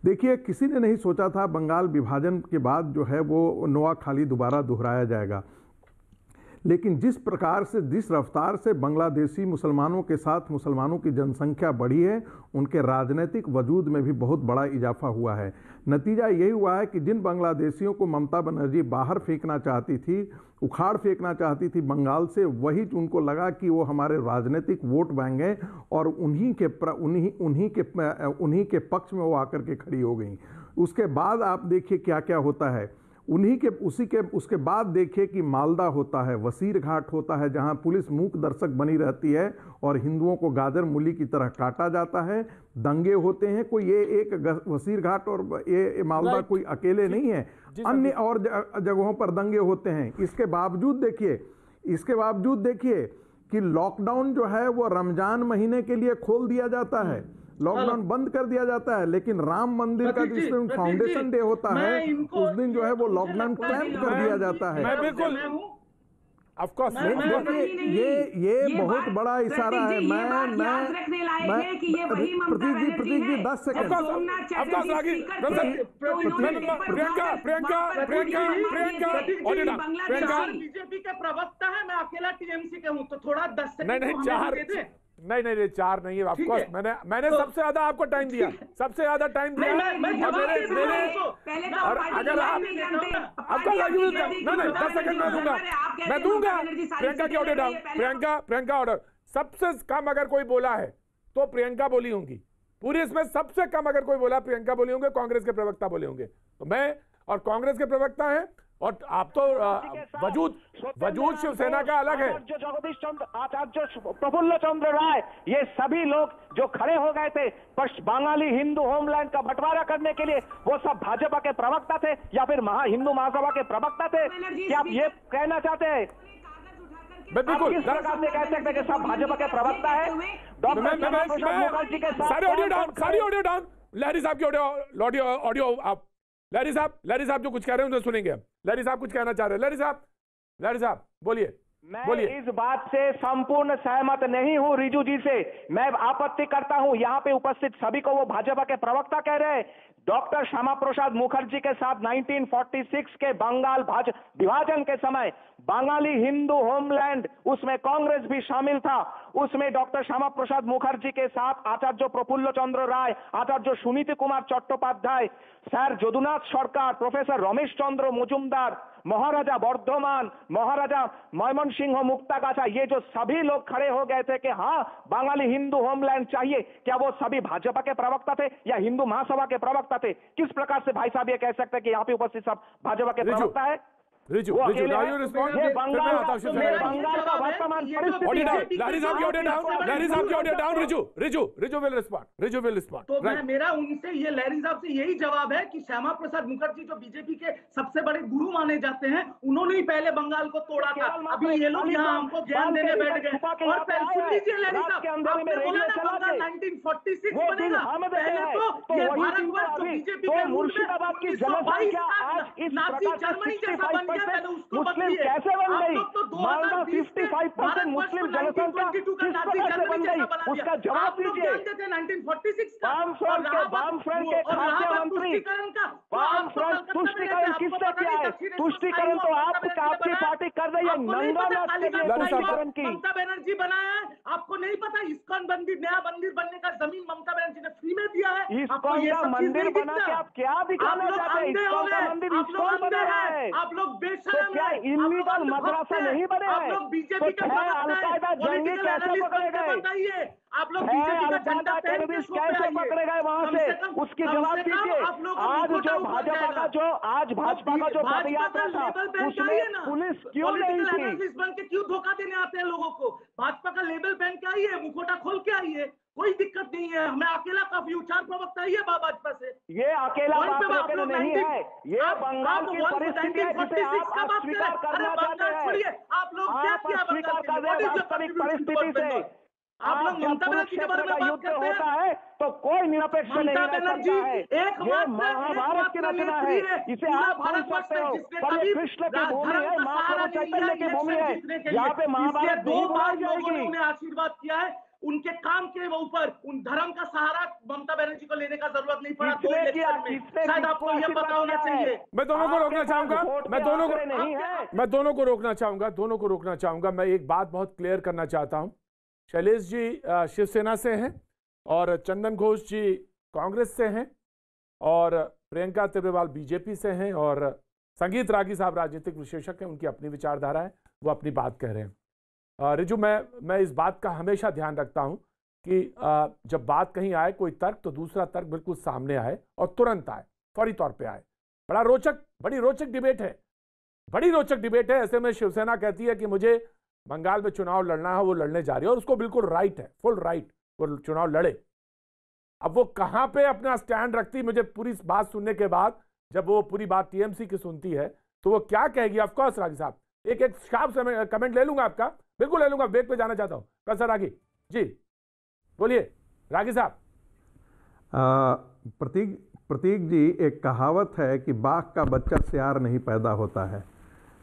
देखिए, किसी ने नहीं सोचा था बंगाल विभाजन के बाद जो है वो नोआखाली दोबारा दोहराया जाएगा, लेकिन जिस प्रकार से, जिस रफ्तार से बांग्लादेशी मुसलमानों के साथ मुसलमानों की जनसंख्या बढ़ी है, उनके राजनीतिक वजूद में भी बहुत बड़ा इजाफा हुआ है। नतीजा यही हुआ है कि जिन बांग्लादेशियों को ममता बनर्जी बाहर फेंकना चाहती थी, उखाड़ फेंकना चाहती थी बंगाल से, वही उनको लगा कि वो हमारे राजनीतिक वोट बैंक हैं, और उन्हीं के पक्ष में वो आकर के खड़ी हो गई। उसके बाद आप देखिए क्या क्या होता है। उसके बाद देखिए कि मालदा होता है, वसीर घाट होता है, जहां पुलिस मूक दर्शक बनी रहती है और हिंदुओं को गाजर मूली की तरह काटा जाता है, दंगे होते हैं। कोई ये एक वसीर घाट और ये मालदा कोई अकेले नहीं है, अन्य और जगहों पर दंगे होते हैं। इसके बावजूद देखिए कि लॉकडाउन जो है वो रमजान महीने के लिए खोल दिया जाता है, लॉकडाउन बंद कर दिया जाता है, लेकिन राम मंदिर का जिस दिन फाउंडेशन डे होता है उस दिन जो है वो लॉकडाउन क्लैंप कर दिया जाता है। मैं बिल्कुल ऑफ कोर्स ये बहुत बड़ा इशारा है। प्रतीक जी 10 सेकंड। बीजेपी के प्रवक्ता है, मैं अकेला टीएमसी के हूँ, तो थोड़ा 10 सेकंड नहीं 4 नहीं है। ऑफ कोर्स मैंने सबसे ज्यादा आपको टाइम दिया, सबसे ज्यादा टाइम दिया। और अगर आप नहीं 10 सेकंड मैं दूंगा। प्रियंका की ऑर्डर डाउन, प्रियंका ऑर्डर। सबसे कम अगर कोई बोला है तो प्रियंका बोली होंगी, पूरी इसमें सबसे कम अगर कोई बोला प्रियंका बोली होंगे, कांग्रेस के प्रवक्ता बोले होंगे। तो मैं और कांग्रेस के प्रवक्ता हैं, और आप तो वजूद शिवसेना का अलग है। जगदीश चंद्र, आचार्य प्रफुल्ल चंद्र राय, ये सभी लोग जो खड़े हो गए थे बंगाली हिंदू होमलैंड का बंटवारा करने के लिए, वो सब भाजपा के प्रवक्ता थे या फिर हिंदू महासभा के प्रवक्ता थे? क्या आप ये कहना चाहते हैं? बिल्कुल किस प्रकार से कह सकते हैं कि सब भाजपा के प्रवक्ता है? डॉक्टर श्यामा प्रसाद मुखर्जी के सारे ऑडियो डाउन। लहरी साहब की ऑडियो आप लहरी साहब जो कुछ कह रहे हैं उसे सुनेंगे हम। लहरी साहब कुछ कहना चाह रहे हैं। लहरी साहब बोलिए। मैं इस बात से संपूर्ण सहमत नहीं हूं रिजू जी से। मैं आपत्ति करता हूं, यहां पे उपस्थित सभी को वो भाजपा के प्रवक्ता कह रहे हैं। डॉक्टर श्यामा प्रसाद मुखर्जी के साथ 1946 के बंगाल विभाजन के समय बंगाली हिंदू होमलैंड, उसमें कांग्रेस भी शामिल था। उसमें डॉक्टर श्यामा प्रसाद मुखर्जी के साथ आचार्य प्रफुल्ल चंद्र राय, आचार्य सुनीति कुमार चट्टोपाध्याय, सर যদুনাথ सरकार, प्रोफेसर रमेश चंद्र मजुमदार, महाराजा वर्धमान, महाराजा मयमन सिंह मुक्तागाछा, ये जो सभी लोग खड़े हो गए थे कि हाँ बंगाली हिंदू होमलैंड चाहिए, क्या वो सभी भाजपा के प्रवक्ता थे या हिंदू महासभा के प्रवक्ता थे? किस प्रकार से भाई साहब ये कह सकते हैं कि यहाँ पे उपस्थित सब भाजपा के प्रवक्ता है? रिजू बंगाल का वर्तमान परिस्थिति, लहरी साहब की audio down. Riju will respond. तो मेरा उनसे ये लहरी साहब से यही जवाब है कि श्यामा प्रसाद मुखर्जी जो बीजेपी के सबसे बड़े गुरु माने जाते हैं, उन्होंने ही पहले बंगाल को तोड़ा था। अभी ये लोग यहाँ हमको ज्ञान देने बैठ गए। और सुन लीजिए लहरी साहब, आपने बोला ना बंगाल 1946 बनेगा, पहले तो ये भारतवर्ष तो बीजेपी के मुर्शिदाबाद की जनसंख्या आज इस नाजी जर्मनी जैसा बन गया। मुस्लिम कैसे बन गई? 55% मुस्लिम जनसंख्या किस प्रकार से बन गई? उसका जवाब दीजिए। 1946 वाम फ्रंट के खाद्य मंत्री, वाम फ्रंट तुष्टिकरण किसने किया है? तुष्टिकरण तो आपकी पार्टी कर रही है। नंगानाथ के लिए तुष्टिकरण की ममता बनर्जी बनाया है। आपको नहीं पता इस्कॉन नया मंदिर बनने का जमीन ममता बनर्जी ने फ्री में दिया है। इस्कॉन का मंदिर बना के आप क्या दिखाना चाहते हैं? इस्कॉन का मंदिर इस्कॉन बना है। आप लोग तो क्या इल्लीगल मदरसा नहीं बने हैं? आप लोग बीजेपी का अलकायदा जंगी कैसे पकड़े गए? आप लोग बीजेपी का झंडा टेररिस्ट कैसे पकड़े गए वहां से? उसकी जवाब दीजिए। आज भाजपा का जो पद यात्रा था उसमें पुलिस क्यों नहीं थी? बन के क्यों धोखा देने आते हैं लोगों को? भाजपा का लेबल पहन के आइए, मुखोटा खोल के आइए, कोई दिक्कत नहीं है। हमें अकेला काफी उचार प्रवक्ता ही है भाजपा से। ये अकेला बात नहीं है, ये बंगाल की परिस्थिति है जिसे आप अस्वीकार करना चाहते हैं। आप लोग क्या अस्वीकार कर रहे हैं वास्तविक परिस्थिति से। आप लोग ममता बनर्जी के बारे में बात करते हैं, होता है तो कोई निरपेक्ष नहीं रह सकता है। ये महाभारत की रचना है, इसे आप मान सकते हो, पर ये कृष्ण की भूमि है, महाप्रभु चैतन्य की भूमि है। यहाँ पे महाभारत नहीं बुलाई जाएगी। उन्हें आशीर्वाद किया है, उनके काम के ऊपर उन धर्म का सहारा ममता बनर्जी को लेने का जरूरत नहीं पड़ा। शायद आपको ये पता होना चाहिए। मैं दोनों को रोकना चाहूंगा, दोनों को रोकना चाहूंगा। मैं एक बात बहुत क्लियर करना चाहता हूं। शैलेश जी शिवसेना से हैं और चंदन घोष जी कांग्रेस से हैं और प्रियंका तिब्रेवाल बीजेपी से हैं और संगीत रागी साहब राजनीतिक विशेषज्ञ हैं, उनकी अपनी विचारधारा है, वो अपनी बात कह रहे हैं। रिजू, मैं इस बात का हमेशा ध्यान रखता हूं कि जब बात कहीं आए कोई तर्क, तो दूसरा तर्क बिल्कुल सामने आए और तुरंत आए, फौरी तौर पे आए। बड़ी रोचक डिबेट है। ऐसे में शिवसेना कहती है कि मुझे बंगाल में चुनाव लड़ना है, वो लड़ने जा रही है और उसको बिल्कुल राइट है, फुल राइट, वो चुनाव लड़े। अब वो कहां पे अपना स्टैंड रखती, मुझे पूरी बात सुनने के बाद, जब वो पूरी बात टीएमसी की सुनती है तो वो क्या कहेगी। ऑफ कोर्स रागी साहब, एक शार्प कमेंट ले लूंगा आपका, बिल्कुल ले लूंगा, ब्रेक पे जाना चाहता हूं। प्रोफेसर रागी जी बोलिए। रागी साहब। प्रतीक जी, एक कहावत है कि बाघ का बच्चा सियार नहीं पैदा होता है,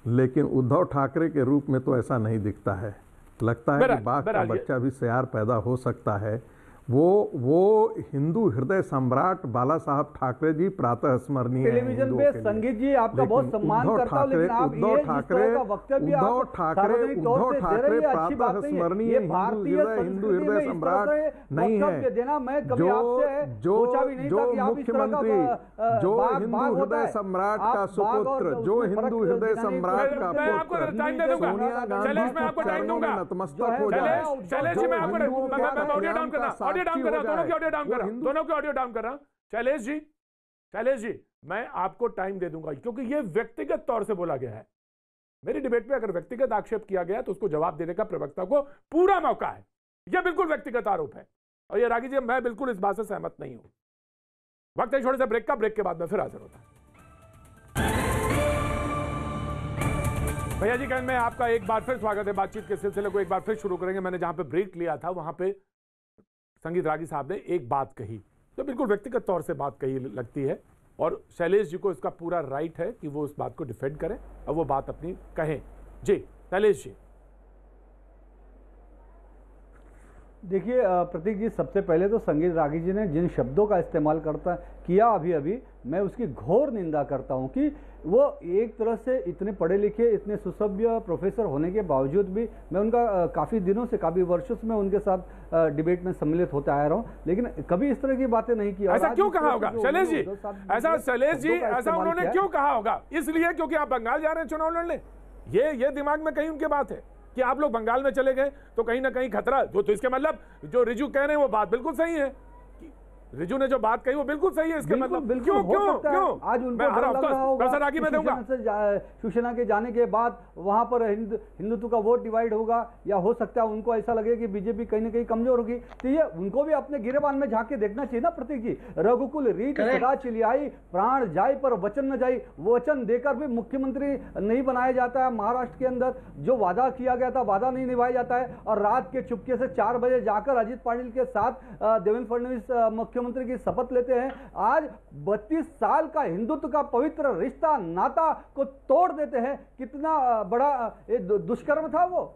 लेकिन उद्धव ठाकरे के रूप में तो ऐसा नहीं दिखता है। लगता है कि बाघ का बच्चा भी सियार पैदा हो सकता है। वो हिंदू हृदय सम्राट बाला साहब ठाकरे जी प्रातः स्मरणीय है। टेलीविजन पे संगीत जी आपका बहुत सम्मान करता हूं, लेकिन आप उद्धव ठाकरे प्रातः स्मरणीय हिंदू हृदय सम्राट नहीं है। जो मुख्यमंत्री, जो हिंदू हृदय सम्राट का सुपुत्र, जो हिंदू हृदय सम्राट का पुत्र सोनिया गांधी में नतमस्तक हो जाए। दोनों के ऑडियो डाउन कर रहा हूं। शैलेश जी मैं आपको टाइम दे दूंगा, क्योंकि ये व्यक्तिगत तौर से बोला गया है। मेरी डिबेट में अगर व्यक्तिगत आक्षेप किया गया तो उसको जवाब देने का प्रवक्ता को पूरा मौका है। यह बिल्कुल व्यक्तिगत आरोप है, और ये रागी जी मैं बिल्कुल इस बात से सहमत नहीं हूं। वक्त है छोटे से ब्रेक का, ब्रेक के बाद में फिर हाजिर होता है। भैया जी कहने में आपका एक बार फिर स्वागत है। बातचीत के सिलसिले को एक बार फिर शुरू करेंगे। मैंने जहां पे ब्रेक लिया था वहां पे संगीत रागी साहब ने एक बात कही तो बिल्कुल व्यक्तिगत तौर से बात कही लगती है, और शैलेश जी को इसका पूरा राइट है कि वो उस बात को डिफेंड करें और वो बात अपनी कहें। जी शैलेश जी। देखिए प्रतीक जी, सबसे पहले तो संगीत रागी जी ने जिन शब्दों का इस्तेमाल किया अभी मैं उसकी घोर निंदा करता हूं कि वो एक तरह से इतने पढ़े लिखे, इतने सुसभ्य प्रोफेसर होने के बावजूद भी मैं उनका काफ़ी दिनों से, काफ़ी वर्षों से मैं उनके साथ डिबेट में सम्मिलित होता आ रहा हूं, लेकिन कभी इस तरह की बातें नहीं की। ऐसा क्यों कहा होगा शैलेश जी? ऐसा उन्होंने क्यों कहा होगा? इसलिए क्योंकि आप बंगाल जा रहे हैं चुनाव लड़ने। ये दिमाग में कहीं उनके बात है कि आप लोग बंगाल में चले गए तो कहीं ना कहीं खतरा। तो इसके मतलब जो रिजू कह रहे हैं वो बात बिल्कुल सही है। रिजू ने जो बात कही वो बिल्कुल सही है। इसके मतलब क्यों आज उनको डर लग रहा होगा शिवसेना के जाने के बाद वहां पर हिंदुत्व का वोट डिवाइड होगा, या हो सकता है उनको ऐसा लगे कि बीजेपी कहीं ना कहीं कमजोर होगी। तो ये उनको भी अपने गिरेबान में झांक के देखना चाहिए ना प्रतीक जी। रघुकुल रीत सदा चिलियाई, प्राण जाय पर वचन न जाई। वचन देकर भी मुख्यमंत्री नहीं बनाया जाता है। महाराष्ट्र के अंदर जो वादा किया गया था वादा नहीं निभाया जाता है, और रात के चुपके से 4 बजे जाकर अजित पाटिल के साथ देवेंद्र फडणवीस मुख्यमंत्री की शपथ लेते हैं। आज 32 साल का हिंदुत्व का पवित्र रिश्ता नाता को तोड़ देते हैं। कितना बड़ा दुष्कर्म था वो,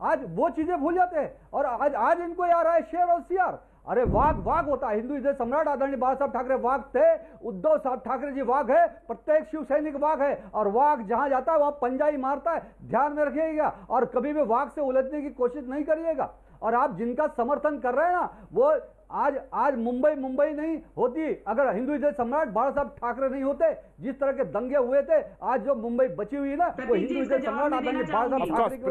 आज वो चीजें भूल जाते हैं। और आज इनको आ रहा है शेर और सियार। अरे वाघ होता है। हिंदू हृदय सम्राट आदरणीय बाला साहब ठाकरे वाघ थे, उद्धव साहब ठाकरे जी वाघ है, प्रत्येक शिव सैनिक वाघ है, और वाघ जहां जाता है वहां पंजा ही मारता है। ध्यान में रखिएगा, और कभी भी वाघ से उलझने की कोशिश नहीं करिएगा। और आप जिनका समर्थन कर रहे हैं ना, वो आज मुंबई नहीं होती अगर हिंदू हृदय सम्राट बाला साहब ठाकरे नहीं होते। जिस तरह के दंगे हुए थे, आज जो मुंबई बची हुई है ना, वो हिंदू हृदय सम्राट आदरणीय बाला साहब ठाकरे की।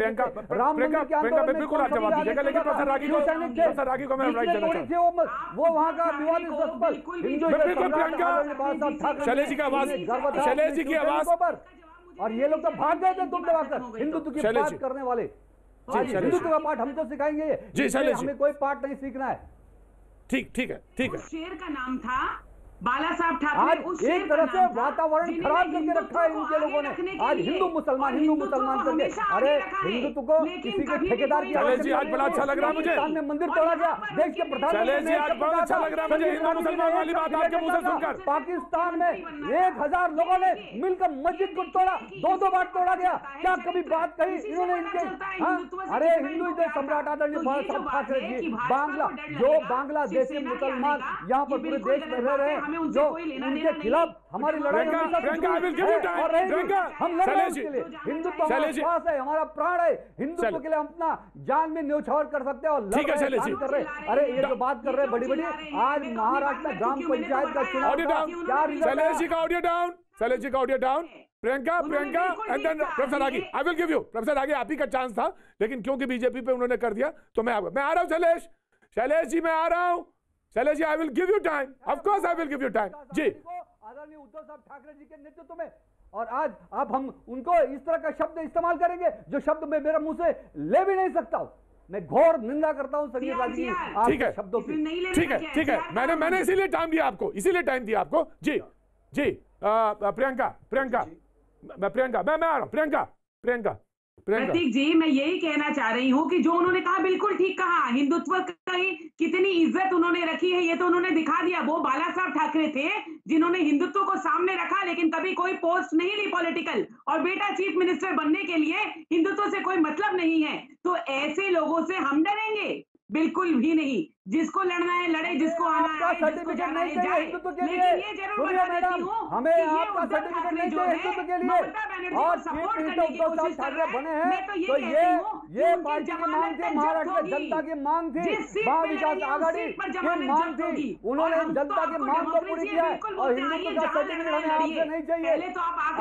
राम मंदिर के आंदोलन में बिल्कुल जवाब दीजिएगा, लेकिन प्रोफेसर रागी को मैं राइट देना चाहता हूं। वो वहां का विवादित स्थल हिंदू हृदय सम्राट बाला साहब ठाकरे। शैलेश जी की आवाज, शैलेश जी की आवाज। और ये लोग तो भाग गए थे तुम दबाकर। हिंदुत्व की बात करने वाले हिंदुत्व का पाठ हम तो सिखाएंगे, हमें कोई पाठ नहीं सीखना है। ठीक है। शेर का नाम था बाला साहब ठाकरे। उस एक तरह से वातावरण खराब करके रखा है इनके लोगों ने। आज हिंदू मुसलमान करके, अरे हिंदुत्व को किसी के ठेकेदार की आज बड़ा अच्छा लग रहा है मुझे। सामने मंदिर तोड़ा गया, देश के प्रधानमंत्री आज बड़ा अच्छा लग रहा है मुझे हिंदू मुसलमान वाली बात आपके मुंह से सुनकर। पाकिस्तान में 1000 लोगों ने मिलकर मस्जिद को तोड़ा, 2 बार तोड़ा गया। क्या कभी बात कही इन्होंने इनके? अरे हिंदू हृदय सम्राट आदरणीय बाला साहब ठाकरे जी, बांग्लादेश के मुसलमान यहाँ पर पूरे देश में रह रहे हैं, जो उनके खिलाफ हमारी लड़ाई हम लड़ रहे हैं। हिंदुत्व हमारा श्वास है, हमारा प्राण है। हिंदुत्व के लिए हम अपना जान में न्यौछावर कर सकते हैं और कर रहे। अरे ये जो बात कर रहे हैं बड़ी आज महाराष्ट्र में ग्राम पंचायत का चुनाव, शैलेश जी का audio down. Priyanka and then professor Ragi. I will give you professor Ragi, आप ही का चांस था, लेकिन क्योंकि बीजेपी पे उन्होंने कर दिया तो मैं आ रहा हूं। शैलेश जी मैं आ रहा हूं। Shailesh ji I will give you time, of course I will give you time ji. आदरणीय उद्धव साहब ठाकरे जी के नेतृत्व में, और आज आप हम उनको इस तरह का शब्द इस्तेमाल करेंगे जो शब्द मैं मेरे मुंह से ले भी नहीं सकता हूं। मैं घोर निंदा करता हूं संगीत रागी की शब्दों की। ठीक है। मैंने इसीलिए टाइम दिया आपको, जी। प्रियंका मैं आ रहा हूं। प्रियंका प्रतीक जी, मैं यही कहना चाह रही हूँ कि जो उन्होंने कहा बिल्कुल ठीक कहा। हिंदुत्व की कितनी इज्जत उन्होंने रखी है ये तो उन्होंने दिखा दिया। वो बाला साहब ठाकरे थे जिन्होंने हिंदुत्व को सामने रखा, लेकिन कभी कोई पोस्ट नहीं ली पॉलिटिकल, और बेटा चीफ मिनिस्टर बनने के लिए हिंदुत्व से कोई मतलब नहीं है। तो ऐसे लोगों से हम डरेंगे? बिल्कुल भी नहीं। जिसको लड़ना है लड़े, जिसको आना है जिसको जाना है जाए। लेकिन ये जरूर बता देती हूँ हमें आपका सर्टिफिकेट नहीं चाहिए हिंदुत्व के लिए। और सपोर्ट करने की कोशिश कर रहे बने हैं तो ये पार्टी की मांग थी, महाराष्ट्र की जनता की मांग थी, महाविकास आघाड़ी की मांग थी। उन्होंने जनता की मांग को पूरी किया और हिंदुत्व का सर्टिफिकेट हमें आपसे नहीं चाहिए।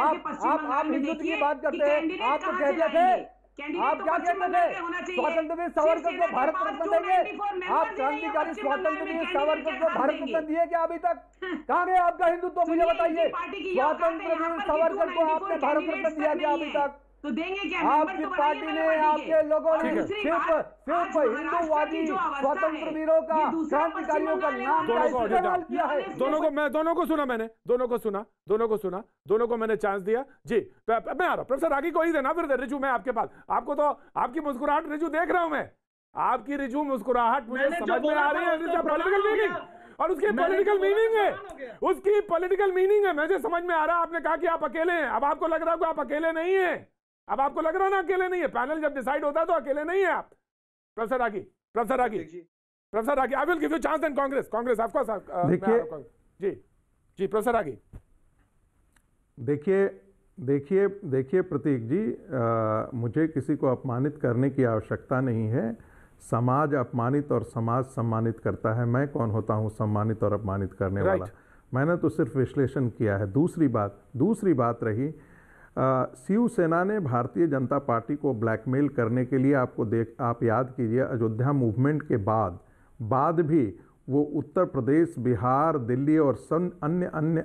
आप हिंदुत्व की बात करते हैं, आप तो कहते थे, आप क्या कहते थे, स्वतंत्रवीर सावरकर को भारत रत्न देंगे। आप क्रांतिकारी स्वतंत्रवीर सावरकर को भारत रत्न दिए क्या अभी तक? कहाँ गए आपका हिंदुत्व, मुझे बताइए। स्वतंत्रवीर सावरकर को आपने भारत रत्न दिया क्या अभी तक? तो देंगे क्या? आपकी पार्टी ने, आपके लोगों ने सिर्फ हिंदूवादी स्वतंत्रवीरों का, क्रांतिकारियों का नाम का इस्तेमाल किया है। दोनों को सुना मैंने, दोनों को मैंने चांस दिया। जी मैं आ रहा हूं प्रोफेसर रागी को ही देना, फिर रिजू मैं आपके पास। आपको तो आपकी मुस्कुराहट रिजू देख रहा हूं मैं, आपकी रिजू मुस्कुराहट मुझे समझ में आ रही है। पॉलिटिकल मीनिंग और उसकी पॉलिटिकल मीनिंग है, उसकी पॉलिटिकल मीनिंग है, मुझे समझ में आ रहा है। आपने कहा कि आप अकेले हैं, अब आपको लग रहा है कि आप अकेले नहीं है। अब आपको लग रहा है ना अकेले नहीं है। पैनल जब डिसाइड होता है तो अकेले नहीं है आप। Professor Ragi, I will give you chance and Congress of course. देखिए जी प्रोफेसर रागी, देखिए प्रतीक जी, मुझे किसी को अपमानित करने की आवश्यकता नहीं है। समाज अपमानित और समाज सम्मानित करता है। मैं कौन होता हूं सम्मानित और अपमानित करने वाला? मैंने तो सिर्फ विश्लेषण किया है। दूसरी बात रही, शिवसेना ने भारतीय जनता पार्टी को ब्लैकमेल करने के लिए, आप याद कीजिए, अयोध्या मूवमेंट के बाद भी वो उत्तर प्रदेश, बिहार, दिल्ली और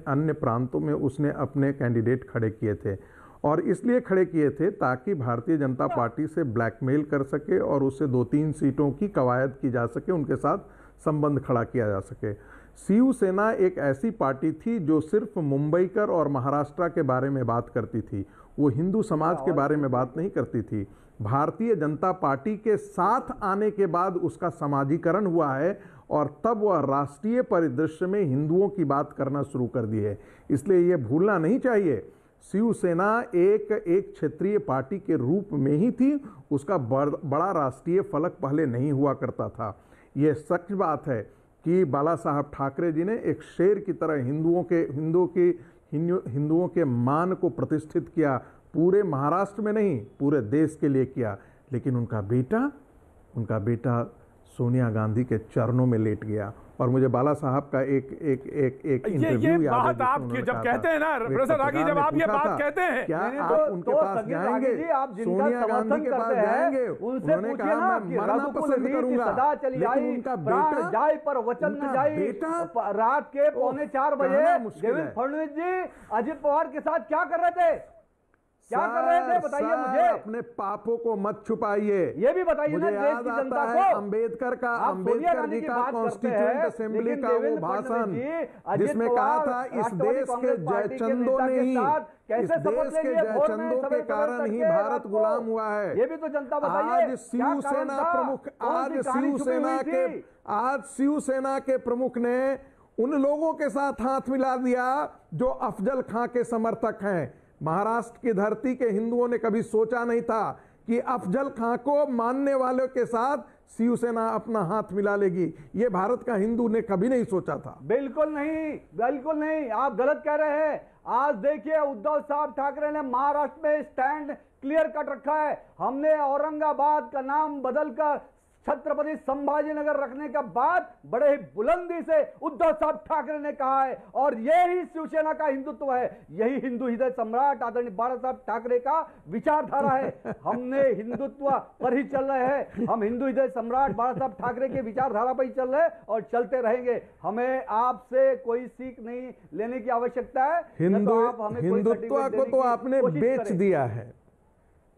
अन्य प्रांतों में उसने अपने कैंडिडेट खड़े किए थे। और इसलिए खड़े किए थे ताकि भारतीय जनता पार्टी से ब्लैकमेल कर सके और उससे 2-3 सीटों की कवायद की जा सके, उनके साथ संबंध खड़ा किया जा सके। शिवसेना एक ऐसी पार्टी थी जो सिर्फ मुंबईकर और महाराष्ट्र के बारे में बात करती थी, वो हिंदू समाज के बारे में बात नहीं करती थी। भारतीय जनता पार्टी के साथ आने के बाद उसका समाजीकरण हुआ है और तब वह राष्ट्रीय परिदृश्य में हिंदुओं की बात करना शुरू कर दी है। इसलिए ये भूलना नहीं चाहिए, शिवसेना एक क्षेत्रीय पार्टी के रूप में ही थी, उसका बड़ा राष्ट्रीय फलक पहले नहीं हुआ करता था। ये सच बात है कि बाला साहब ठाकरे जी ने एक शेर की तरह हिंदुओं के मान को प्रतिष्ठित किया, पूरे महाराष्ट्र में नहीं पूरे देश के लिए किया। लेकिन उनका बेटा सोनिया गांधी के चरणों में लेट गया। और मुझे बाला साहब का एक इंटरव्यू याद है, बात आप जब कहते हैं ना प्रोफेसर रागी, जब आप ये बात कहते हैं, क्या आप उनके पास जाएंगे? सोनिया गांधी के पास जाएंगे? उन्होंने कहा मैं मरना पसंद करूंगा, लेकिन उनका बेटा जाए पर वचन न जाए। रात के 3:45 बजे देवेंद्र फडणवीस जी अजित पवार के साथ क्या कर रहे थे? क्या कर रहे थे बताइए मुझे। अपने पापों को मत छुपाइए, ये भी बताइए ना देश की जनता को। अंबेडकर जी का कॉन्स्टिट्यूएंट असेंबली का वो भाषण जिसमें कहा था इस देश के जयचंदों ने ही, इस देश के जयचंदों के कारण ही भारत गुलाम हुआ है। ये भी तो जनता बताइए। आज शिवसेना के प्रमुख ने उन लोगों के साथ हाथ मिला दिया जो अफजल खां के समर्थक हैं। महाराष्ट्र की धरती के हिंदुओं ने कभी सोचा नहीं था कि अफजल खां को मानने वालों के साथ शिवसेना अपना हाथ मिला लेगी। ये भारत का हिंदू ने कभी नहीं सोचा था। बिल्कुल नहीं, आप गलत कह रहे हैं। आज देखिए उद्धव साहब ठाकरे ने महाराष्ट्र में स्टैंड क्लियर कट रखा है। हमने औरंगाबाद का नाम बदलकर छत्रपति संभाजीनगर रखने के बाद बड़े ही बुलंदी से उद्धव साहब ठाकरे ने कहा है, और यही शिवसेना का हिंदुत्व है, यही हिंदू हृदय सम्राट आदरणीय बाला साहब ठाकरे का विचारधारा है। हमने हिंदुत्व पर ही चल रहे हैं, हम हिंदू हृदय सम्राट बाला साहब ठाकरे के विचारधारा पर ही चल रहे हैं और चलते रहेंगे। हमें आपसे कोई सीख नहीं लेने की आवश्यकता है। हिंदुत्व को तो आपने बेच दिया है,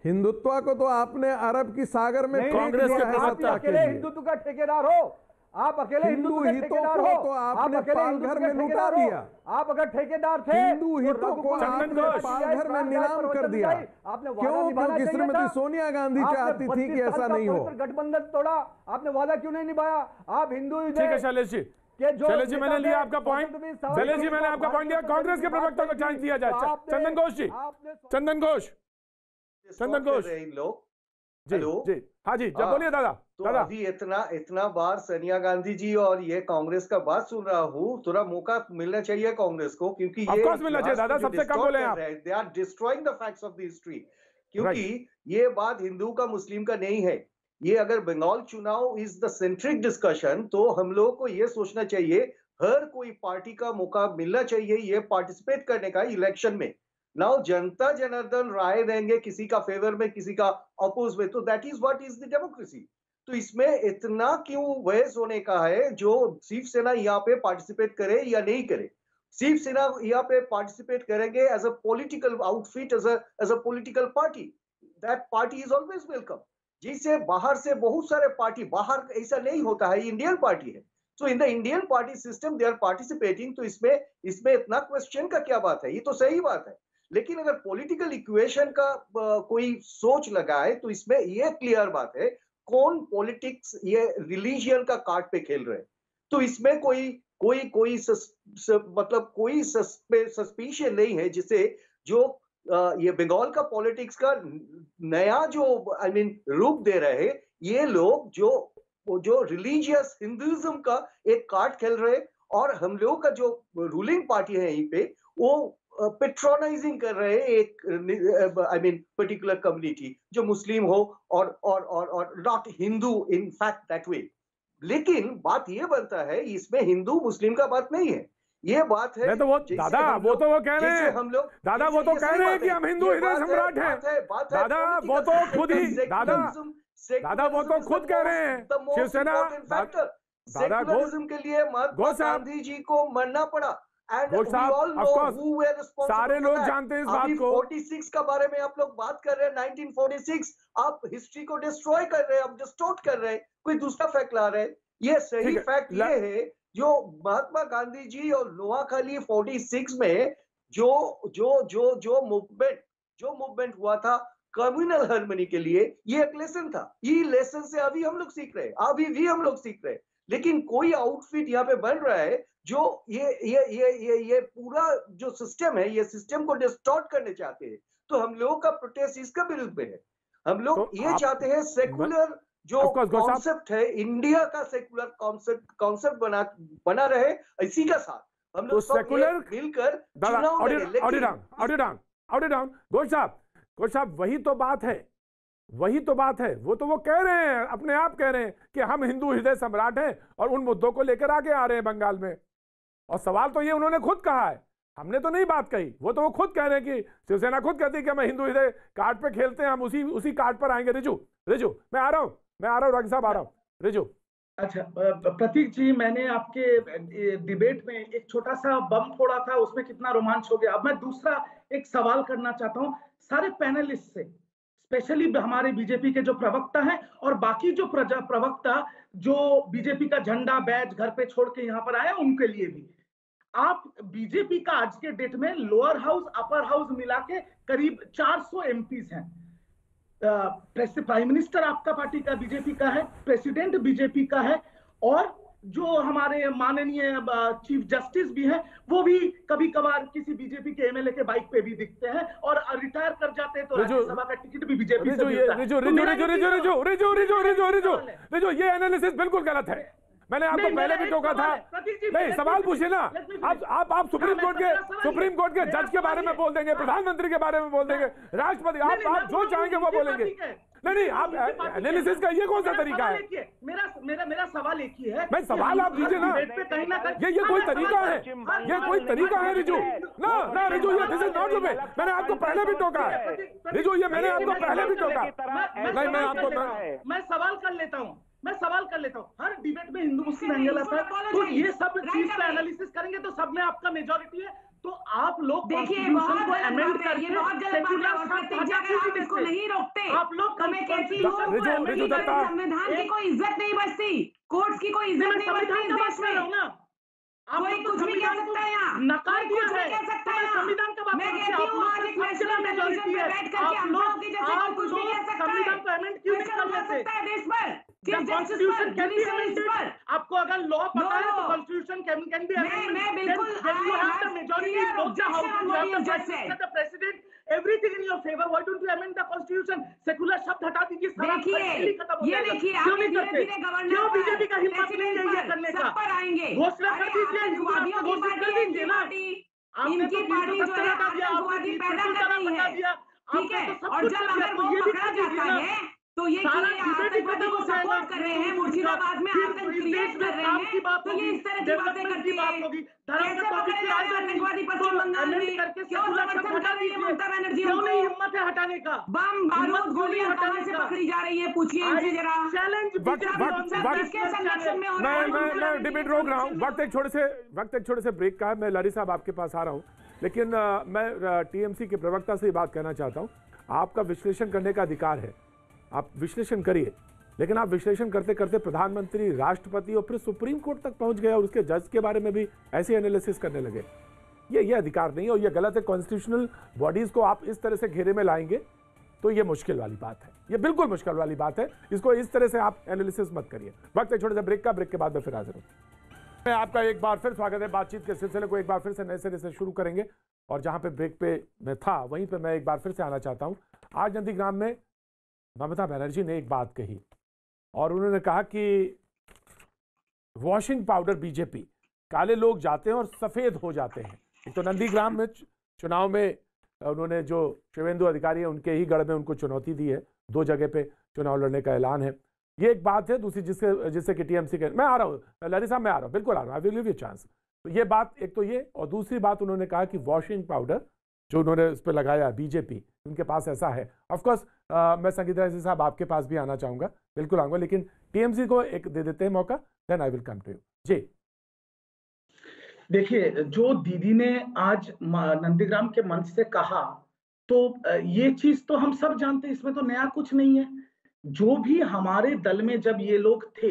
हिंदुत्व को तो आपने अरब की सागर में कांग्रेस के अकेले हिंदुत्व का ठेकेदार हो। आप अकेले हिंदू हितों को तो आपने पालघर में लुटा दिया। आप अगर ठेकेदार थे, हिंदू हितों को आपने पालघर में नीलाम कर दिया। आपने क्यों? क्योंकि श्रीमती सोनिया गांधी चाहती थी कि ऐसा नहीं हो। गठबंधन तोड़ा, आपने वादा क्यों नहीं निभाया? आप हिंदू ठीक है शैलेश जी, शैलेश जी मैंने लिया आपका पॉइंट। शैलेश जी मैंने आपका पॉइंट लिया। कांग्रेस के प्रवक्ता को चांस दिया जाए। चंदन घोष जी, चंदन घोष, चंदन घोष जी जी, हाँ जी, जब बोलिए दादा। तो अभी इतना बार सोनिया गांधी जी और ये कांग्रेस का बात सुन रहा हूँ, थोड़ा मौका मिलना चाहिए कांग्रेस को, क्योंकि ये मिलना चाहिए दादा, सबसे कम बोले आप। They are destroying the facts of the history, क्योंकि ये बात हिंदू का मुस्लिम का नहीं है। ये अगर बंगाल चुनाव इज द सेंट्रिक डिस्कशन, तो हम लोगों को ये सोचना चाहिए हर कोई पार्टी का मौका मिलना चाहिए ये पार्टिसिपेट करने का इलेक्शन में। नाउ जनता जनार्दन राय देंगे किसी का फेवर में, किसी का अपोज में, तो that is what is the democracy. तो इसमें इतना क्यों बहस होने का है? जो शिवसेना यहाँ पे पार्टिसिपेट करे या नहीं करे, शिवसेना यहाँ पे पार्टिसिपेट करेंगे as a political outfit, as a political party, that party is always welcome. जिससे बाहर से बहुत सारे पार्टी, बाहर ऐसा नहीं होता है, इंडियन पार्टी है, so in the Indian party system they are participating. तो इसमें इतना क्वेश्चन का क्या बात है? ये तो सही बात है। लेकिन अगर पॉलिटिकल इक्वेशन का कोई सोच लगाए, तो इसमें ये क्लियर बात है कौन पॉलिटिक्स ये रिलीजियन का कार्ड पे खेल रहे हैं। तो इसमें कोई सस्पिशन नहीं है, जिसे जो ये बंगाल का पॉलिटिक्स का नया जो रूप दे रहे हैं ये लोग, जो रिलीजियस हिंदुइज्म का एक कार्ड खेल रहे हैं। और हम लोगों का जो रूलिंग पार्टी है यहीं पे, वो पेट्रोनाइजिंग कर रहे हैं एक पर्टिकुलर कम्युनिटी, जो मुस्लिम हो और not Hindu in fact that way. लेकिन बात ये बनता है, इसमें हिंदू मुस्लिम का बात नहीं है, ये बात है तो वो दादा वो तो वो कह रहे हैं, हम लोग दादा वो तो कह रहे हैं कि हम हिंदू हृदय सम्राट हैं। दादा वो तो खुद ही दादा वो तो खुद कह रहे हैं शिवसेना सेकुलरिज्म के लिए महात्मा गांधी जी को मरना पड़ा। सारे लोग जानते हैं इस बात को। 46 का बारे में आप लोग बात कर रहे हैं, 1946, आप हिस्ट्री को डिस्ट्रॉय कर रहे हैं, आप डिस्टोर्ट कर रहे हैं, कोई दूसरा फैक्ट ला रहे हैं। ये सही फैक्ट ये है, जो महात्मा गांधी जी और नोआखाली 46 में जो मूवमेंट हुआ था कम्युनल हार्मनी के लिए, ये एक लेसन था। ये लेसन से अभी हम लोग सीख रहे हैं, अभी भी हम लोग सीख रहे हैं। लेकिन कोई आउटफिट यहाँ पे बन रहा है जो ये पूरा जो सिस्टम है, ये सिस्टम को डिस्टॉर्ट करने चाहते हैं। तो हम लोगों का प्रोटेस्ट इसका विरुद्ध में है। हम लोग तो ये चाहते हैं सेकुलर जो कॉन्सेप्ट है, इंडिया का सेकुलर कॉन्सेप्ट बना रहे, इसी का साथ हम लोग सेकुलर मिलकर घोष साहब वही तो बात है, वही तो बात है। वो तो वो कह रहे हैं, अपने आप कह रहे हैं कि हम हिंदू हृदय सम्राट हैं और उन मुद्दों को लेकर आगे आ रहे हैं बंगाल में। और सवाल तो ये उन्होंने खुद कहा है, हमने तो नहीं बात कही। वो तो वो खुद कह रहे हैं कि शिवसेना खुद कहती है कि हम हिंदू हृदय कार्ड पे खेलते हैं, हम उसी कार्ड पर आएंगे। रिजू मैं आ रहा हूँ रागी साहब, आ रहा हूँ। रिजू अच्छा प्रतीक जी, मैंने आपके डिबेट में एक छोटा सा बम फोड़ा था, उसमें कितना रोमांच हो गया। अब मैं दूसरा एक सवाल करना चाहता हूँ सारे पैनलिस्ट से, स्पेशली हमारे बीजेपी के जो प्रवक्ता हैं और बाकी जो प्रवक्ता जो बीजेपी का झंडा बैज घर पे छोड़ के यहाँ पर आए, उनके लिए भी। आप बीजेपी का आज के डेट में लोअर हाउस अपर हाउस मिला के करीब 400 एमपीज हैं। प्राइम मिनिस्टर आपका पार्टी का बीजेपी का है, प्रेसिडेंट बीजेपी का है, और जो हमारे माननीय चीफ जस्टिस भी हैं, वो भी कभी कभार किसी बीजेपी के एमएलए के बाइक पे भी दिखते हैं, और रिटायर कर जाते हैं तो राज्यसभा का टिकट भी बीजेपी से मिलता है। ये एनालिसिस बिल्कुल गलत है। मैंने आपको पहले भी टोका था। नहीं, सवाल पूछिए ना। आप सुप्रीम कोर्ट के जज के बारे में बोल देंगे, प्रधानमंत्री के बारे में बोल देंगे, राष्ट्रपति, आप जो चाहेंगे वो बोलेंगे। नहीं, आप एनालिसिस का ये कौन सा तरीका है? मेरा सवाल एक ही है। मैं सवाल आप दीजिए ना। ये कोई तरीका है? ये कोई तरीका है रिजू? ना रिजू, ये this is not the way. मैंने आपको पहले भी टोका है रिजू, ये मैंने आपको पहले भी टोका। नहीं, मैं सवाल कर लेता हूँ। हर डिबेट में हिंदू मुस्लिम एंगल आता है, तो ये सब चीज का एनालिसिस करेंगे तो सब में आपका मेजॉरिटी है। तो आप लोग देखिए बहुत गलत बात है, ये बहुत गलत बात है। और प्रतीक जी अगर आप इसको नहीं रोकते आप लोग तो मैं कहती हूँ संविधान की कोई इज्जत नहीं बचती, कोर्ट्स की कोई इज्जत नहीं बचती इस देश में। कोई कुछ भी कह सकता है यहाँ, कोई कुछ भी कह सकता है यहाँ। मैं कहती हूँ आज एक नेशनल टेलीविजन पे बैठ करके अंधों की जैसे कोई कुछ भी कह सकता है, क्वेश्चन उठा सकता है देश पर, चीफ जस्टिस पर, जुडिशरी पर। आपको अगर लॉ पता है तो कॉन्स्टिट्यूशन कैन बी मैं बिल्कुल president everything in your favour, why don't you amend the constitution? Secular शब्द हटा दीजिए। देखिए ये देखिए आप धीरे-धीरे गवर्नर क्यों बीजेपी का हिम्मत नहीं है ये करने का? सब पर आएंगे, घोषणा कर दीजिए, आतंकवादियों की पार्टी है इनकी पार्टी, इनकी पार्टी जो है आतंकवादी पैदा कर रही है, ठीक है। और जब अगर वो पकड़ा जाता है तो ये आतंकवादी को सपोर्ट कर रहे हैं, मुर्शिदाबाद में आतंक क्रिएट कर रहे हैं, तो ये इस तरह की बातें करती है। कैसे पकड़े जा रहे आतंकवादी पश्चिम बंगाल में? क्यों समर्थन कर रही है ममता बनर्जी उनको? हिम्मत है हटाने का? बम बारूद गोलियां कहां से पकड़ी जा रही है, पूछिए इनसे जरा। किसके संरक्षण में हो रहा है? मैं डिबेट रोक रहा हूँ, वक्त एक छोटे से ब्रेक का है। मैं लारी साहब आपके पास आ रहा हूँ, लेकिन मैं टीएमसी के प्रवक्ता से ये बात कहना चाहता हूँ, आपका विश्लेषण करने का अधिकार है, आप विश्लेषण करिए, लेकिन आप विश्लेषण करते करते प्रधानमंत्री, राष्ट्रपति और फिर सुप्रीम कोर्ट तक पहुंच गए और उसके जज के बारे में भी ऐसे एनालिसिस करने लगे। ये अधिकार नहीं है और ये गलत है। कॉन्स्टिट्यूशनल बॉडीज को आप इस तरह से घेरे में लाएंगे तो ये मुश्किल वाली बात है, ये बिल्कुल मुश्किल वाली बात है। इसको इस तरह से आप एनालिसिस मत करिए। वक्त एक छोटे से ब्रेक का, ब्रेक के बाद मैं फिर हाजिर हूँ। मैं आपका एक बार फिर स्वागत है। बातचीत के सिलसिले को एक बार फिर से नए सिरे से शुरू करेंगे और जहां पे ब्रेक पे मैं था वहीं पे मैं एक बार फिर से आना चाहता हूं। आज नंदीग्राम में ममता बनर्जी ने एक बात कही और उन्होंने कहा कि वॉशिंग पाउडर बीजेपी, काले लोग जाते हैं और सफेद हो जाते हैं। एक तो नंदीग्राम में चुनाव में उन्होंने जो शिवेंदु अधिकारी है उनके ही गढ़ में उनको चुनौती दी है, 2 जगह पे चुनाव लड़ने का ऐलान है, ये एक बात है। दूसरी जिससे कि टीएमसी के, मैं आ रहा हूँ लारी साहब, मैं आ रहा हूँ, बिल्कुल आ रहा हूँ, आई विल गिव यू चांस। तो ये बात एक तो ये, और दूसरी बात उन्होंने कहा कि वॉशिंग पाउडर जो उन्होंने उस पर लगाया बीजेपी, उनके पास ऐसा है। ऑफकोर्स मैं संगीता जी साहब आपके पास भी आना चाहूंगा, बिल्कुल आऊंगा, लेकिन टीएमसी को एक दे देते हैं मौका, then I will come to you. जी देखिए, जो दीदी ने आज नंदीग्राम के मंच से कहा, तो ये चीज तो हम सब जानते हैं, इसमें तो नया कुछ नहीं है। जो भी हमारे दल में जब ये लोग थे,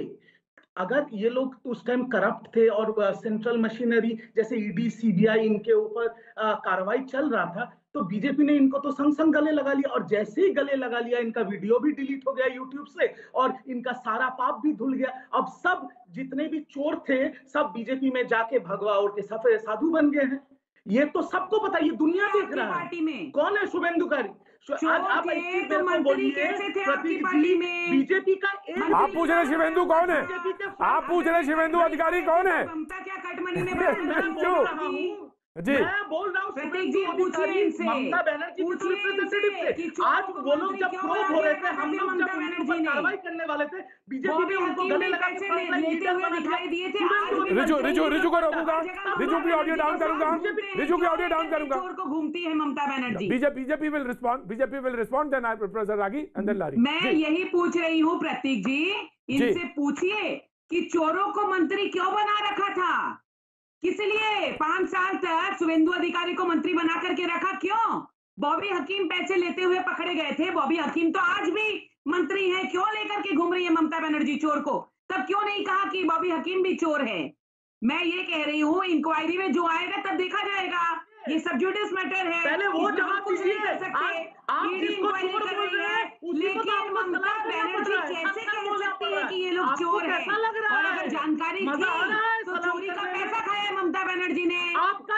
अगर ये लोग उस टाइम करप्ट थे और सेंट्रल मशीनरी जैसे ईडी, सीबीआई इनके ऊपर कार्रवाई चल रहा था, तो बीजेपी ने इनको तो संग संग गले लगा लिया, और जैसे ही गले लगा लिया इनका वीडियो भी डिलीट हो गया यूट्यूब से और इनका सारा पाप भी धुल गया। अब सब जितने भी चोर थे सब बीजेपी में जाके भगवा ओढ़ के सफेद साधु बन गए हैं। ये तो सबको पता, ये दुनिया देख रहा है। कौन है शुभेंदुकारी? आज आप बीजेपी का आप पूछ रहे शिवेंदु कौन है? आप पूछ रहे शिवेंदु अधिकारी कौन है? ममता क्या कटमनी में जी मैं बोल रहा हूँ, प्रतीक जी पूछिए इनसे, ममता बनर्जी के रिप्रेजेंटेटिव से। आज वो लोग जब प्रूव हो रहे थे, हम लोग जब उनके ऊपर कार्रवाई करने वाले थे, बीजेपी ने उनको गले लगा के दिखाई दिए थे। रिजू को रोकूंगा, रिजू की ऑडियो डाउन करूंगा, रिजू की ऑडियो डाउन करूंगा। चोर को घूमती है Mamata Banerjee. BJP will respond then professor Ragi and then Lari. मैं यही पूछ रही हूँ प्रतीक जी, इनसे पूछिए कि चोरों को मंत्री क्यों बना रखा था, किस लिए 5 साल तक शुभेंदु अधिकारी को मंत्री बना करके रखा, क्यों? बॉबी हकीम पैसे लेते हुए पकड़े गए थे, बॉबी हकीम तो आज भी मंत्री है, क्यों लेकर के घूम रही है ममता बनर्जी चोर को? तब क्यों नहीं कहा कि बॉबी हकीम भी चोर है? मैं ये कह रही हूँ, इंक्वायरी में जो आएगा तब देखा जाएगा, ये सब जुडिस मैटर है, पहले वो जवाब कुछ नहीं कर सकते। इंक्वायरी कर रही है, लेकिन ममता बनर्जी कैसे कह सकती है कि ये लोग चोर है? और अगर जानकारी थी तो चोरी का पैसा खाया है ममता बनर्जी ने। आपका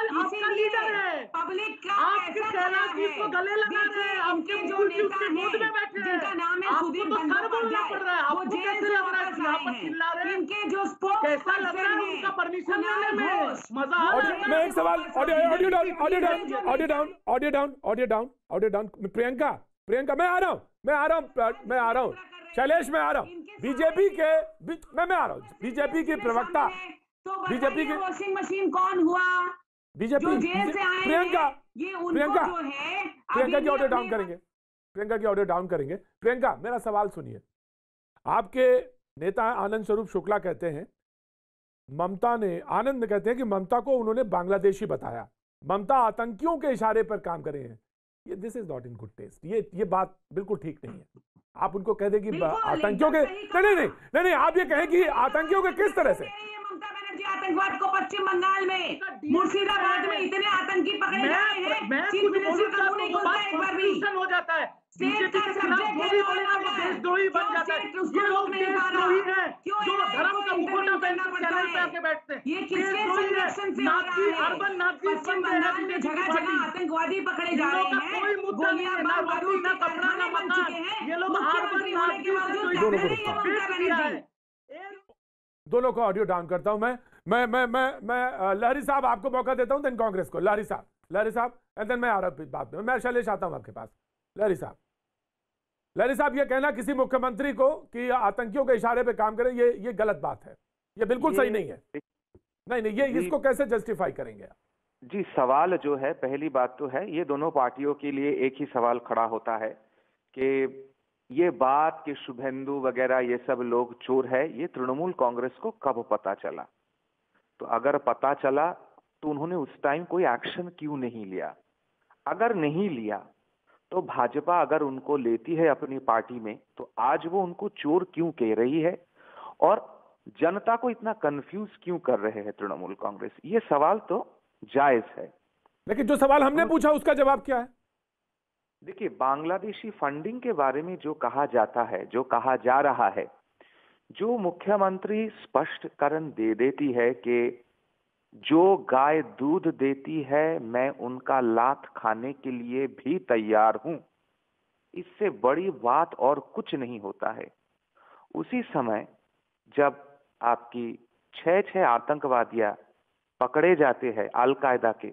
लीडर है, पब्लिक का पैसा खाया है। गले लगा रहे हैं, उनके जो नेता हैं जिनका नाम है सुदीप बंदोपाध्याय, वो जेल से वापस आए हैं। इनके जो स्पोक्स कैसा लग रहा है उनका परमिशन लेने में मजा आ रहा है। मैं एक सवाल, ऑडियो डाउन। प्रियंका मैं आ रहा हूँ, शैलेश मैं आ रहा हूँ। बीजेपी के मैं आ रहा हूँ, बीजेपी की प्रवक्ता, बीजेपी की वॉशिंग मशीन कौन हुआ? बीजेपी जो जेल से आए प्रियंका जो है, प्रियंका की ऑडियो डाउन करेंगे, प्रियंका की ऑडियो डाउन करेंगे। प्रियंका मेरा सवाल सुनिए, आपके नेता आनंद स्वरूप शुक्ला कहते हैं, आनंद कहते हैं कि ममता को उन्होंने बांग्लादेशी बताया, ममता आतंकियों के इशारे पर काम कर रही हैं, ये this is not in good taste. ये बात बिल्कुल ठीक नहीं है। आप उनको कह दें कि आतंकियों के नहीं, आप ये कहें कि आतंकियों के किस तरह से। ममता बनर्जी आतंकवाद को पश्चिम बंगाल में, मुर्शिदाबाद में इतने आतंकी पकड़े गए हैं, चीफ मिनिस्टर का मुंह नहीं खुलता एक बार भी। हो जाता है बीजेपी के खिलाफ देशद्रोही बन जाता है। ये लोग देशद्रोही हैं जो धर्म का मुखौटा पहनकर चैनल पे आके बैठते हैं। ये किसके संरक्षण से हो रहा है? अर्बन नाज़ी पश्चिम बंगाल में जगह-जगह आतंकवादी पकड़े जा रहे हैं, कोई मुद्दा नहीं है, ना रोटी ना कपड़ा ना मकान। ये लोग मुख्यमंत्री होने के बावजूद कर रही है ममता बनर्जी। दोनों को ऑडियो डाउन करता हूं मैं लहरी साहब आपको मौका देता हूं, देन कांग्रेस को। लहरी साहब एंड देन मैं आ रहा बात में, मैं शैलेश आता हूं आपके पास। लहरी साहब ये कहना किसी मुख्यमंत्री को कि आतंकियों के इशारे पे काम करें, ये गलत बात है, ये बिल्कुल सही नहीं है। नहीं ये इसको कैसे जस्टिफाई करेंगे आप? जी, सवाल जो है, पहली बात तो है ये दोनों पार्टियों के लिए एक ही सवाल खड़ा होता है कि ये बात कि शुभेंदु वगैरह ये सब लोग चोर है, ये तृणमूल कांग्रेस को कब पता चला? तो अगर पता चला तो उन्होंने उस टाइम कोई एक्शन क्यों नहीं लिया? अगर नहीं लिया तो भाजपा अगर उनको लेती है अपनी पार्टी में तो आज वो उनको चोर क्यों कह रही है और जनता को इतना कंफ्यूज क्यों कर रहे हैं तृणमूल कांग्रेस? ये सवाल तो जायज है, लेकिन जो सवाल हमने पूछा उसका जवाब क्या है? देखिए, बांग्लादेशी फंडिंग के बारे में जो कहा जाता है, जो कहा जा रहा है, जो मुख्यमंत्री स्पष्टीकरण दे देती है कि जो गाय दूध देती है मैं उनका लात खाने के लिए भी तैयार हूं, इससे बड़ी बात और कुछ नहीं होता है। उसी समय जब आपकी 6 आतंकवादियां पकड़े जाते हैं अलकायदा के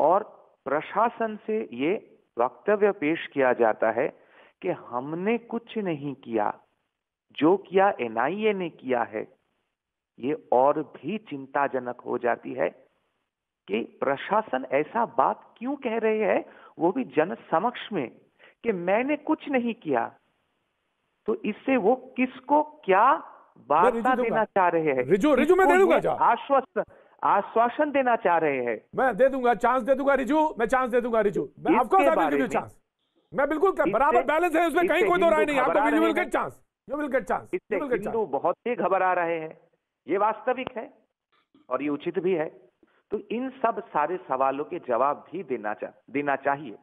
और प्रशासन से ये वक्तव्य पेश किया जाता है कि हमने कुछ नहीं किया, जो किया एनआईए ने किया है, ये और भी चिंताजनक हो जाती है कि प्रशासन ऐसा बात क्यों कह रहे हैं, वो भी जन समक्ष में, कि मैंने कुछ नहीं किया। तो इससे वो किसको क्या वार्ता देना चाह रहे हैं? रिजू मैं दे दूंगा, आश्वासन देना चाह रहे हैं। मैं दे दूंगा, चांस दे दूंगा रिजू, मैं चांस दे दूंगा रिजू, मैं of course I will give you chance. मैं बिल्कुल बराबर बैलेंस है उसमें, कहीं कोई दो राय नहीं। आपको you will get chance, you will get chance. इससे हिंदू बहुत ही घबरा रहे हैं, ये वास्तविक है और ये उचित भी है। तो इन सब सारे सवालों के जवाब भी देना चाहिए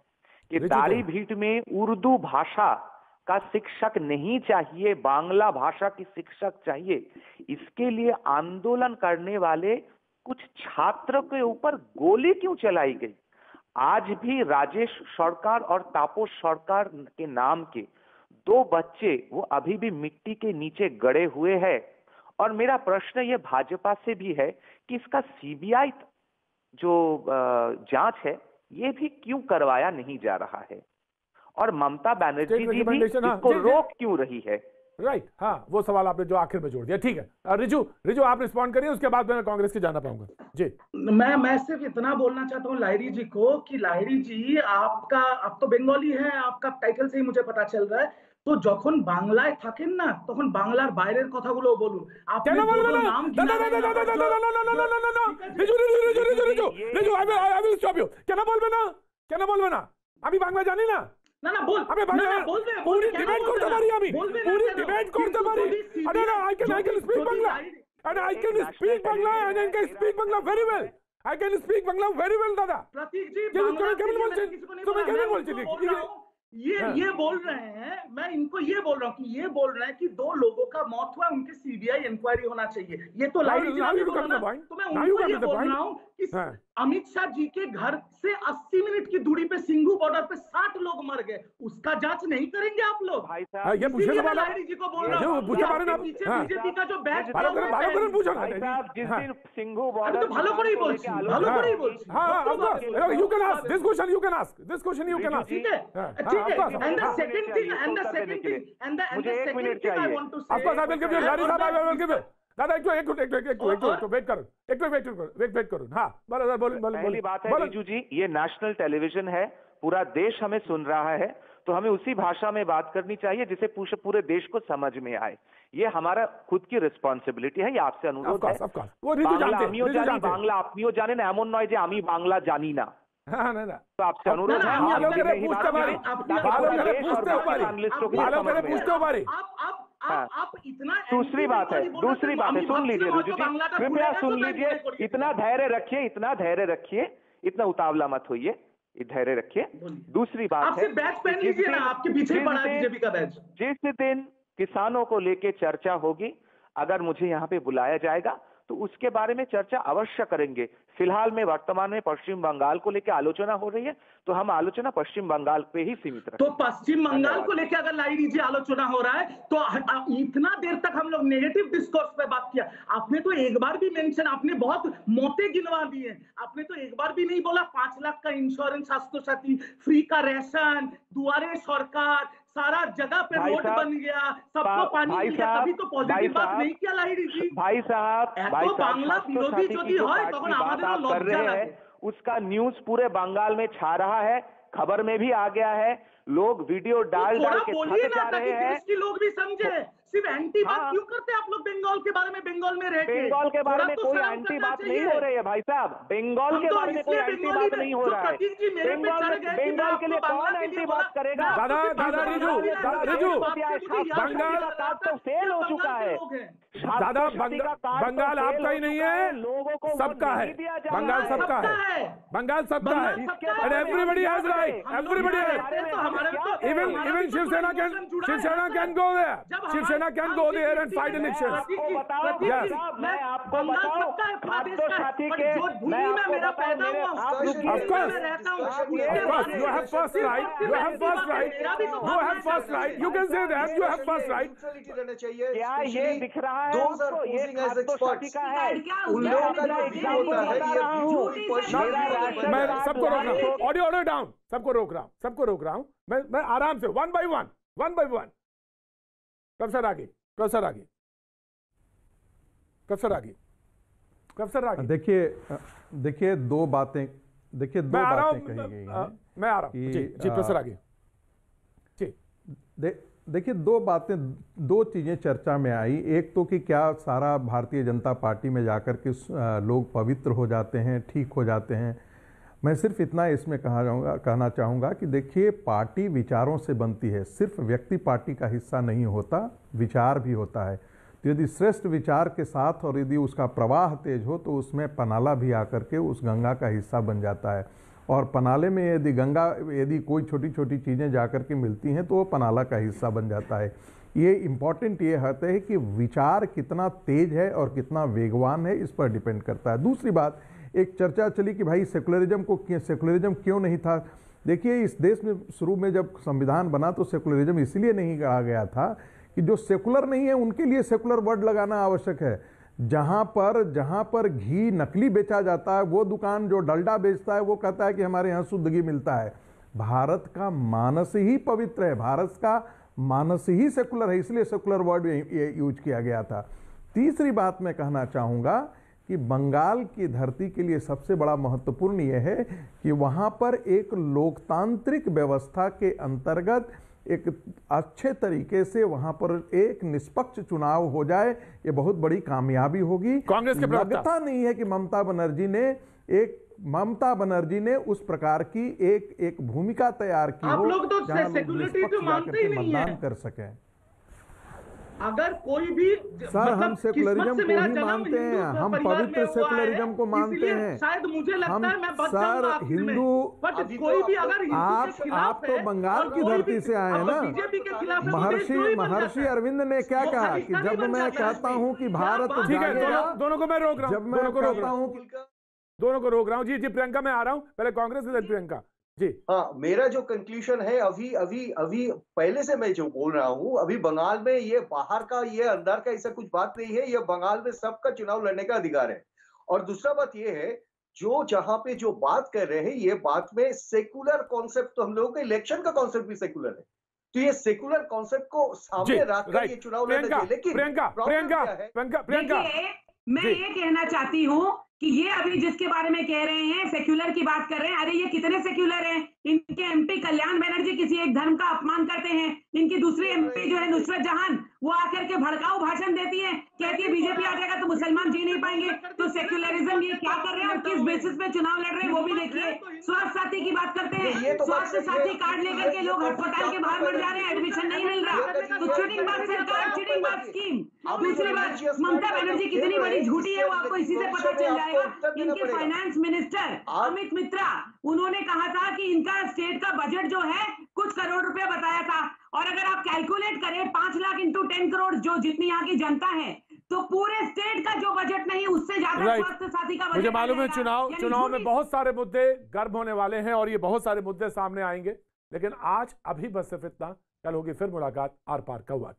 कि दाढ़ी भीट में उर्दू भाषा का शिक्षक नहीं चाहिए, बांग्ला भाषा की शिक्षक चाहिए। इसके लिए आंदोलन करने वाले कुछ छात्रों के ऊपर गोली क्यों चलाई गई? आज भी राजेश सरकार और तापस सरकार के नाम के 2 बच्चे वो अभी भी मिट्टी के नीचे गड़े हुए हैं। और मेरा प्रश्न ये भाजपा से भी है कि इसका सीबीआई जो जांच है ये भी क्यों करवाया नहीं जा रहा है, और ममता बनर्जी जी भी इसको रोक क्यों रही है? राइट, हाँ, वो सवाल आपने जो आखिर में जोड़ दिया। ठीक है, रिजू आप रिस्पॉन्ड करिए, उसके बाद मैं कांग्रेस की जाना पाऊंगा। जी, मैं सिर्फ इतना बोलना चाहता हूँ लाहिड़ी जी को कि लाहिड़ी जी आप तो बंगाली है, आपका टाइटल से ही मुझे पता चल रहा है। তো যখন বাংলায় থাকেন না তখন বাংলার বাইরের কথাগুলো বলুন। আপনি নাম কেন বলবে না? আমি বাংলা জানি না। না বল, আমি বাংলা পুরো ডিবেট করতে পারি, আমি পুরো ডিবেট করতে পারি। আরে না, I can speak Bangla and I can speak Bangla and I can speak Bangla very well. I can speak Bangla very well দাদা। प्रतीक जी কেমন বলছেন? তুমি কেমন বলছেন? ये बोल रहे हैं, मैं इनको ये बोल रहा हूँ कि ये बोल रहे हैं कि 2 लोगों का मौत हुआ, उनकी सीबीआई इंक्वायरी होना चाहिए। ये तो लाइव तो मैं उनको ये बोल रहा हूँ कि अमित शाह जी के घर से 80 मिनट की दूरी पे सिंघू बॉर्डर पे 60 लोग मर गए, उसका जांच नहीं करेंगे आप लोग? भाई साहब, ये पूछे मैं लाहिड़ी जी को बोल रहा हूँ, पीछे बीजेपी का जो बैच जिस दिन सिंघू बॉर्डर ভালো করেই বলছি। you can ask this question, you can ask। ठीक है, and the second thing I want to say, of course I will give you, Larry साहब, I will give you। दादा एक वेट करो। हाँ, बोलो। पहली बात है रिजू जी, ये नेशनल टेलीविजन है, पूरा देश हमें सुन रहा है, तो हमें उसी भाषा में बात करनी चाहिए जिसे पूरे देश को समझ में आए। ये हमारा खुद की रिस्पॉन्सिबिलिटी है, ये आपसे अनुरोध है। बांग्ला अपनियो जाने ना एमन नय जे आमी बांग्ला जानी ना। तो आपसे अनुरोध है आप इतना दूसरी बात है सुन लीजिए रिजू जी, कृपया सुन लीजिए। इतना धैर्य रखिए, इतना उतावला मत होइए, धैर्य रखिए। दूसरी बात है, बैच पहन लीजिए ना, आपके पीछे पड़ा है बीजेपी का बैच। जिस दिन किसानों को लेके चर्चा होगी, अगर मुझे यहाँ पे बुलाया जाएगा तो उसके बारे में चर्चा अवश्य करेंगे। फिलहाल में वर्तमान में पश्चिम बंगाल को लेकर आलोचना हो रही है, तो हम आलोचना पश्चिम बंगाल पे ही सीमित रखें। तो पश्चिम बंगाल को लेकर अगर लाई लीजिए आलोचना हो रहा है, तो इतना देर तक हम लोग नेगेटिव डिस्कोर्स पे बात किया। आपने तो एक बार भी मेंशन, आपने बहुत मौतें गिनवा दी है, आपने तो एक बार भी नहीं बोला 5 लाख का इंश्योरेंस, स्वास्थ्य साथी, फ्री का राशन, दुआरे सरकार, सारा जगह पे रोड बन गया, सबको पानी मिल गया। कभी तो पॉजिटिव बात नहीं किया लाहिड़ी जी। भाई साहब बांग्ला विरोधी जो भी है, तখন আমাদেরও লজ্জা লাগে। उसका न्यूज पूरे बंगाल में छा रहा है, खबर में भी आ गया है, लोग वीडियो डाल के थक जा रहे हैं। देश के लोग भी समझे, सिर्फ एंटी बात क्यों करते आप लोग बंगाल के बारे में? बंगाल में रह के बंगाल के बारे में कोई एंटी बात नहीं हो रही है भाई साहब, बंगाल के बारे में कोई एंटी बात नहीं हो रहा है। बंगाल के लिए कौन एंटी बात करेगा? दादा रिजू बंगाल तो फेल हो चुका है दादा। बंगाल आपका ही नहीं है, लोगों को सबका है। बंगाल सबका है, बंगाल सबका है। And everybody has right, everybody has. Even Shiv Sena can go there, Shiv Sena can go there and fight elections. Yes, मैं आपको बताऊं, आपको साथी के मैं आपको बताऊं, मेरे of course you have first right, you have first right, you have first right, you can say that, you have first right. क्या ये दिख रहा है आपको? ये खाद्य का है, उन लोगों का जो व्यू होता है, ये मैं सबको रोक रहा हूँ, ऑडियो डाउन, सबको रोक रहा हूँ। मैं आराम से वन बाय वन। प्रोफेसर आगे। देखिए दो बातें कही गई हैं। मैं आ रहा हूँ जी प्रोफेसर आगे जी। देखिए दो चीजें चर्चा में आई। एक तो कि क्या सारा भारतीय जनता पार्टी में जाकर के लोग पवित्र हो जाते हैं, ठीक हो जाते हैं। मैं सिर्फ इतना इसमें कहना चाहूँगा कि देखिए पार्टी विचारों से बनती है, सिर्फ व्यक्ति पार्टी का हिस्सा नहीं होता, विचार भी होता है। तो यदि श्रेष्ठ विचार के साथ और यदि उसका प्रवाह तेज हो तो उसमें पनाला भी आकर के उस गंगा का हिस्सा बन जाता है। और पनाले में यदि कोई छोटी छोटी चीज़ें जाकर के मिलती हैं तो वो पनाला का हिस्सा बन जाता है। ये इम्पॉर्टेंट ये होता है कि विचार कितना तेज है और कितना वेगवान है, इस पर डिपेंड करता है। दूसरी बात, एक चर्चा चली कि भाई सेकुलरिज्म क्यों नहीं था। देखिए इस देश में शुरू में जब संविधान बना तो सेकुलरिज्म इसलिए नहीं कहा गया था कि जो सेकुलर नहीं है उनके लिए सेकुलर वर्ड लगाना आवश्यक है। जहाँ पर घी नकली बेचा जाता है, वो दुकान जो डलडा बेचता है वो कहता है कि हमारे यहाँ शुद्ध घी मिलता है। भारत का मानस ही पवित्र है, भारत का मानस ही सेकुलर है, इसलिए सेकुलर वर्ड यूज किया गया था। तीसरी बात मैं कहना चाहूँगा कि बंगाल की धरती के लिए सबसे बड़ा महत्वपूर्ण यह है कि वहाँ पर एक लोकतांत्रिक व्यवस्था के अंतर्गत एक अच्छे तरीके से वहां पर एक निष्पक्ष चुनाव हो जाए, ये बहुत बड़ी कामयाबी होगी। कांग्रेस के लगता नहीं है कि ममता बनर्जी ने उस प्रकार की एक भूमिका तैयार की हो जहां लोग निष्पक्ष जाकर के मतदान कर सकें। अगर कोई भी सर हम सेकुलरिज्म को ही मानते हैं, हम पवित्र सेकुलरिज्म को मानते हैं। शायद मुझे लगता है मैं सर हिंदू, कोई भी अगर आप तो बंगाल की धरती से आए हैं ना। महर्षि अरविंद ने क्या कहा कि जब मैं कहता हूं कि भारत जागेगा, दोनों को मैं रोक रहा हूं, जब मैं कहता हूं दोनों को रोक रहा हूं। जी प्रियंका मैं आ रहा हूं, पहले कांग्रेस से प्रियंका जी। हाँ, मेरा जो कंक्लूजन है अभी पहले से मैं जो बोल रहा हूँ, अभी बंगाल में ये बाहर का ये अंदर का ऐसा कुछ बात नहीं है। ये बंगाल में सबका चुनाव लड़ने का अधिकार है। और दूसरा बात ये है, जो जहां पे जो बात कर रहे हैं, ये बात में सेकुलर कॉन्सेप्ट, तो हम लोगों का इलेक्शन का कॉन्सेप्ट भी सेकुलर है। तो ये सेकुलर कॉन्सेप्ट को सामने रखकर ये चुनाव लड़ना चाहिए। लेकिन मैं ये कहना चाहती हूँ कि ये अभी जिसके बारे में कह रहे हैं सेक्युलर की बात कर रहे हैं, अरे ये कितने सेक्युलर हैं? इनके एमपी कल्याण बनर्जी किसी एक धर्म का अपमान करते हैं, इनकी दूसरी एमपी जो है नुसरत जहां वो आकर के भड़काऊ भाषण देती है, कहती है बीजेपी आ जाएगा तो मुसलमान जी नहीं पाएंगे। तो सेक्युलरिज्म ये क्या कर रहे हैं और किस बेसिस पे चुनाव लड़ रहे हैं वो भी देखिए। स्वास्थ्य साथी की बात करते हैं, स्वास्थ्य साथी कार्ड लेकर के लोग अस्पताल के बाहर बढ़ जा रहे हैं, एडमिशन नहीं मिल रहा। तो चीटिंग बात सरकार, चीटिंग बात स्कीम। दूसरी बात, ममता बनर्जी कितनी बड़ी झूठी है वो आपको इसी से पता चल जाएगा। इनके फाइनेंस मिनिस्टर अमित मित्रा, उन्होंने कहा था कि इनका स्टेट का बजट जो है कुछ करोड़ रुपए बताया था, और अगर आप कैलकुलेट करें 5 लाख इंटू 10 करोड़ जो जितनी यहाँ की जनता है, तो पूरे स्टेट का जो बजट नहीं उससे ज्यादा स्वास्थ्य साथी का बजट। मुझे मालूम है चुनाव में बहुत सारे मुद्दे गर्म होने वाले हैं और ये बहुत सारे मुद्दे सामने आएंगे, लेकिन आज अभी बस सिर्फ इतना। कल होगी फिर मुलाकात आर पार का वक्त।